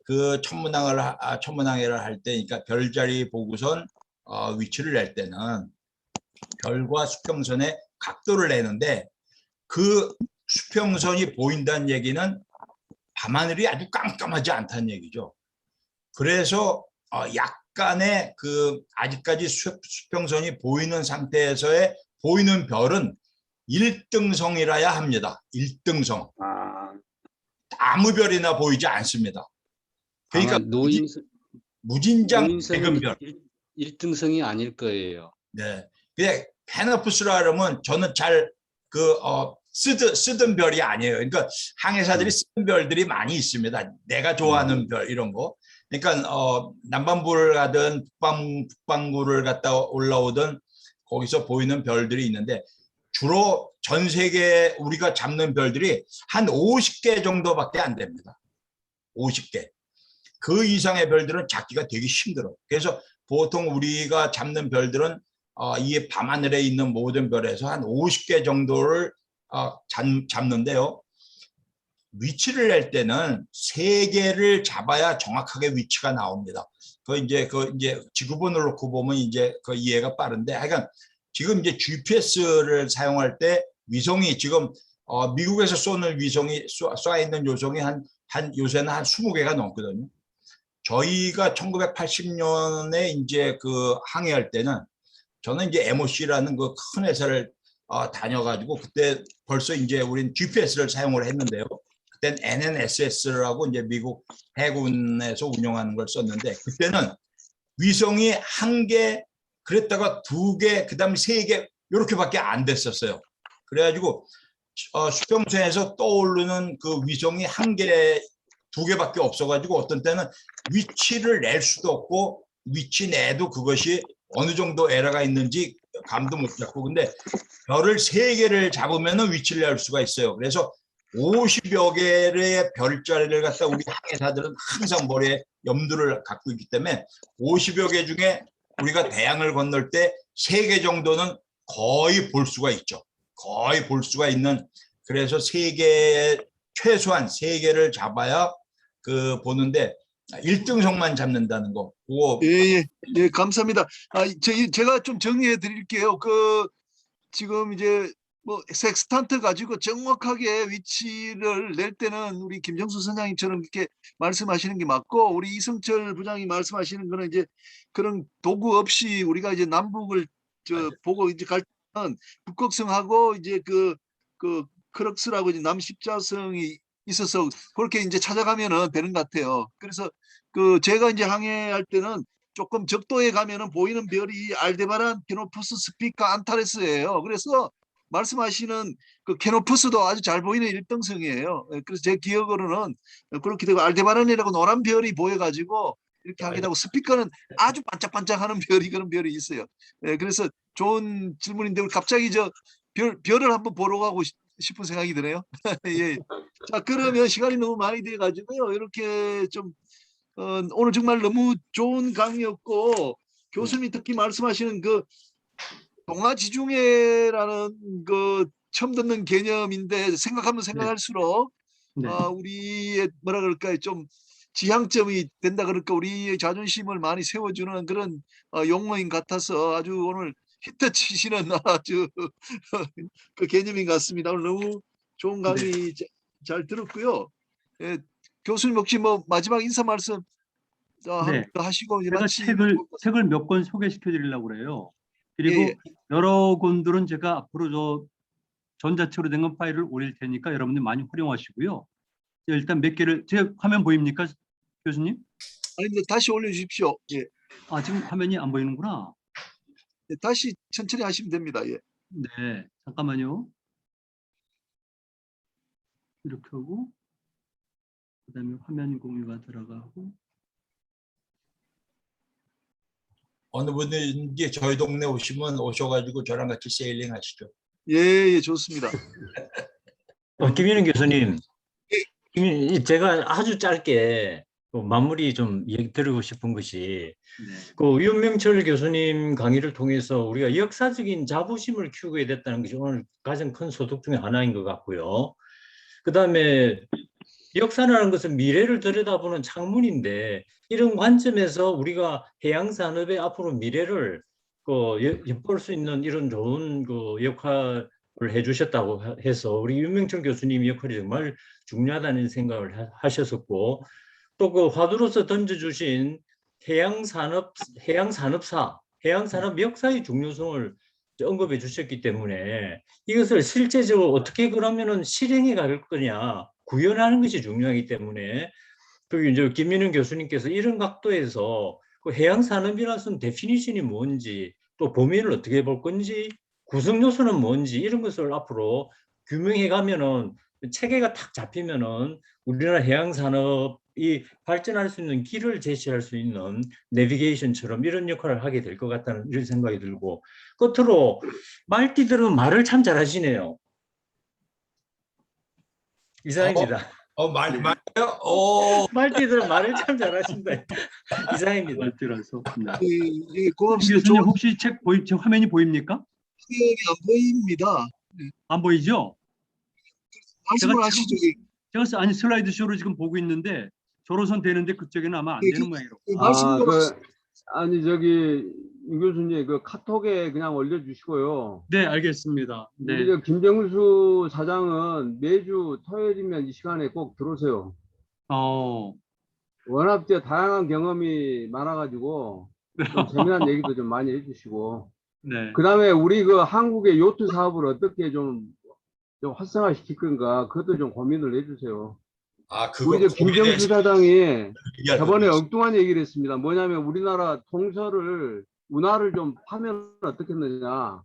그 천문항해를 할 때, 그러니까 별자리 보고선 위치를 낼 때는 별과 수평선의 각도를 내는데, 그 수평선이 보인다는 얘기는 밤하늘이 아주 깜깜하지 않다는 얘기죠. 그래서 약간의 그 아직까지 수평선이 보이는 상태에서의 보이는 별은 1등성이라야 합니다. 1등성. 아무 별이나 보이지 않습니다. 그러니까 무진장 밝은 별. 1등성이 아닐 거예요. 네. 그냥 캐노푸스라 그러면 저는 잘 쓰던 별이 아니에요. 그러니까 항해사들이 쓰는 별들이 많이 있습니다. 내가 좋아하는 별 이런 거. 그러니까 남반부를 가든 북반구를 갔다 올라오든 거기서 보이는 별들이 있는데, 주로 전 세계 우리가 잡는 별들이 한 50개 정도밖에 안 됩니다. 50개. 그 이상의 별들은 잡기가 되게 힘들어요. 그래서 보통 우리가 잡는 별들은 이 밤하늘에 있는 모든 별에서 한 50개 정도를 잡는데요. 위치를 낼 때는 3개를 잡아야 정확하게 위치가 나옵니다. 그 이제 지구본을 놓고 보면 이제 그 이해가 빠른데, 하여간 지금 이제 GPS를 사용할 때 위성이 지금 미국에서 쏘는 위성이 쏴 있는 요성이 요새는 한 20개가 넘거든요. 저희가 1980년에 이제 그 항해할 때는 저는 이제 MOC라는 그 큰 회사를 다녀가지고 그때 벌써 이제 우린 GPS를 사용을 했는데요. 그땐 NNSS라고 이제 미국 해군에서 운영하는 걸 썼는데, 그때는 위성이 1개, 그랬다가 2개, 그다음에 3개 이렇게밖에 안 됐었어요. 그래가지고 수평선에서 떠오르는 그 위성이 1개, 2개밖에 없어가지고 어떤 때는 위치를 낼 수도 없고 위치 내도 그것이 어느 정도 에러가 있는지 감도 못 잡고, 근데 별을 3개를 잡으면 위치를 낼 수가 있어요. 그래서 50여 개의 별자리를 갖다 우리 항해사들은 항상 머리에 염두를 갖고 있기 때문에 50여 개 중에 우리가 대양을 건널 때 3개 정도는 거의 볼 수가 있죠. 거의 볼 수가 있는, 그래서 최소한 3개를 잡아야 보는데 1등성만 잡는다는 거. 예, 감사합니다. 제가 좀 정리해 드릴게요. 지금 이제 섹스탄트 가지고 정확하게 위치를 낼 때는 우리 김정수 선장님처럼 이렇게 말씀하시는 게 맞고, 우리 이성철 부장이 말씀하시는 거는 이제 그런 도구 없이 우리가 이제 남북을 보고 이제 갈 때는 북극성하고 이제 그 크럭스라고 이제 남십자성이 있어서 그렇게 이제 찾아가면은 되는 것 같아요. 그래서 제가 이제 항해할 때는 조금 적도에 가면은 보이는 별이 알데바란, 캐노푸스, 스피카, 안타레스예요. 그래서 말씀하시는 그 캐노푸스도 아주 잘 보이는 1등성이에요. 그래서 제 기억으로는 그렇게 되고, 알데바란이라고 노란 별이 보여가지고 이렇게 하게 되고, 스피커는 아주 반짝반짝하는 그런 별이 있어요. 그래서 좋은 질문인데, 우리 갑자기 별을 한번 보러 가고 싶은 생각이 드네요. 예. 자, 그러면 시간이 너무 많이 돼 가지고요. 이렇게 좀 오늘 정말 너무 좋은 강의였고, 교수님이 특히 말씀하시는 그 동아지중해라는 그 처음 듣는 개념인데 생각하면 생각할수록 네. 우리의 뭐라 그럴까요? 좀 지향점이 된다 그럴까, 우리의 자존심을 많이 세워주는 그런 용어인 같아서 아주 오늘 히트 치시는 아주 그 개념인 것 같습니다. 오늘 너무 좋은 강의 잘 들었고요. 예, 교수님 혹시 뭐 마지막 인사 말씀 네. 하시고 이제 제가 마치면 좋을 것 같습니다. 책을 몇 권 소개시켜 드리려고 그래요. 예, 그리고 예. 여러 권들은 제가 앞으로 저 전자책으로 된 건 파일을 올릴 테니까 여러분들 많이 활용하시고요. 일단 몇 개를, 제 화면 보입니까, 교수님? 아니, 근데 다시 올려주십시오. 예. 아, 지금 화면이 안 보이는구나. 예, 다시 천천히 하시면 됩니다. 예. 네, 잠깐만요. 이렇게 하고, 그다음에 화면 공유가 들어가고. 어느 분인지 저희 동네 오시면 오셔가지고 저랑 같이 세일링 하시죠. 예, 예, 좋습니다. 김윤희 교수님, 제가 아주 짧게 마무리 좀 얘기 드리고 싶은 것이, 네. 그 윤명철 교수님 강의를 통해서 우리가 역사적인 자부심을 키우게 됐다는 것이 오늘 가장 큰 소득 중에 하나인 것 같고요. 그 다음에 역사라는 것은 미래를 들여다보는 창문인데, 이런 관점에서 우리가 해양산업의 앞으로 미래를 엿볼 수 있는 이런 좋은 그 역할을 해주셨다고 해서 우리 윤명철 교수님 역할이 정말 중요하다는 생각을 하셨었고, 또 그 화두로서 던져주신 해양산업 역사의 중요성을 언급해 주셨기 때문에 이것을 실제적으로 어떻게 그러면은 실행해 갈 거냐, 구현하는 것이 중요하기 때문에 그 이제 김민훈 교수님께서 이런 각도에서 그 해양산업이라는 데피니션이 뭔지, 또 범위를 어떻게 볼 건지, 구성 요소는 뭔지, 이런 것을 앞으로 규명해 가면은 체계가 탁 잡히면은 우리나라 해양산업이 발전할 수 있는 길을 제시할 수 있는 내비게이션처럼 이런 역할을 하게 될 것 같다는 이런 생각이 들고, 끝으로 말띠들은 말을 참 잘하시네요. 이상입니다. 말이요? 말띠들은 말을 참 잘하신다. 이상입니다. 말띠라서. 네. 예, 고맙습니다. 교수님 혹시 제 화면이 보입니까? 화면이 안 보입니다. 안 보이죠? 말씀을 제가 하시죠. 제가 아니 슬라이드 쇼로 지금 보고 있는데 저로선 되는데 그쪽에는 아마 안 되는 모양이라고. 말씀을 아니 저기 임 교수님 그 카톡에 그냥 올려주시고요. 네, 알겠습니다. 네. 우리 저 김정수 사장은 매주 토요일이면 이 시간에 꼭 들어오세요. 워낙 다양한 경험이 많아가지고 좀 재미난 얘기도 좀 많이 해주시고. 네. 그다음에 우리 그 한국의 요트 사업을 어떻게 좀 활성화 시킬 건가 그것도 좀 고민을 해주세요. 그거 우리 저 김정수 사장이 저번에 거. 엉뚱한 얘기를 했습니다. 뭐냐면 우리나라 운하를 좀 파면 어떻겠느냐.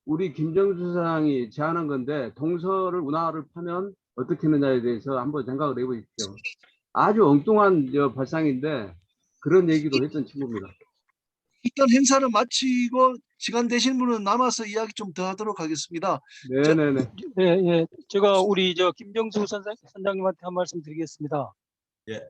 우리 김정수 사장이 제안한 건데 운하를 파면 어떻겠느냐에 대해서 한번 생각을 해보십시오. 아주 엉뚱한 발상인데 그런 얘기도 했던 친구입니다. 일단 행사를 마치고 시간 되신 분은 남아서 이야기 좀 더 하도록 하겠습니다. 네네네. 예, 예. 제가 우리 김정수 선장님한테 한 말씀 드리겠습니다. 예.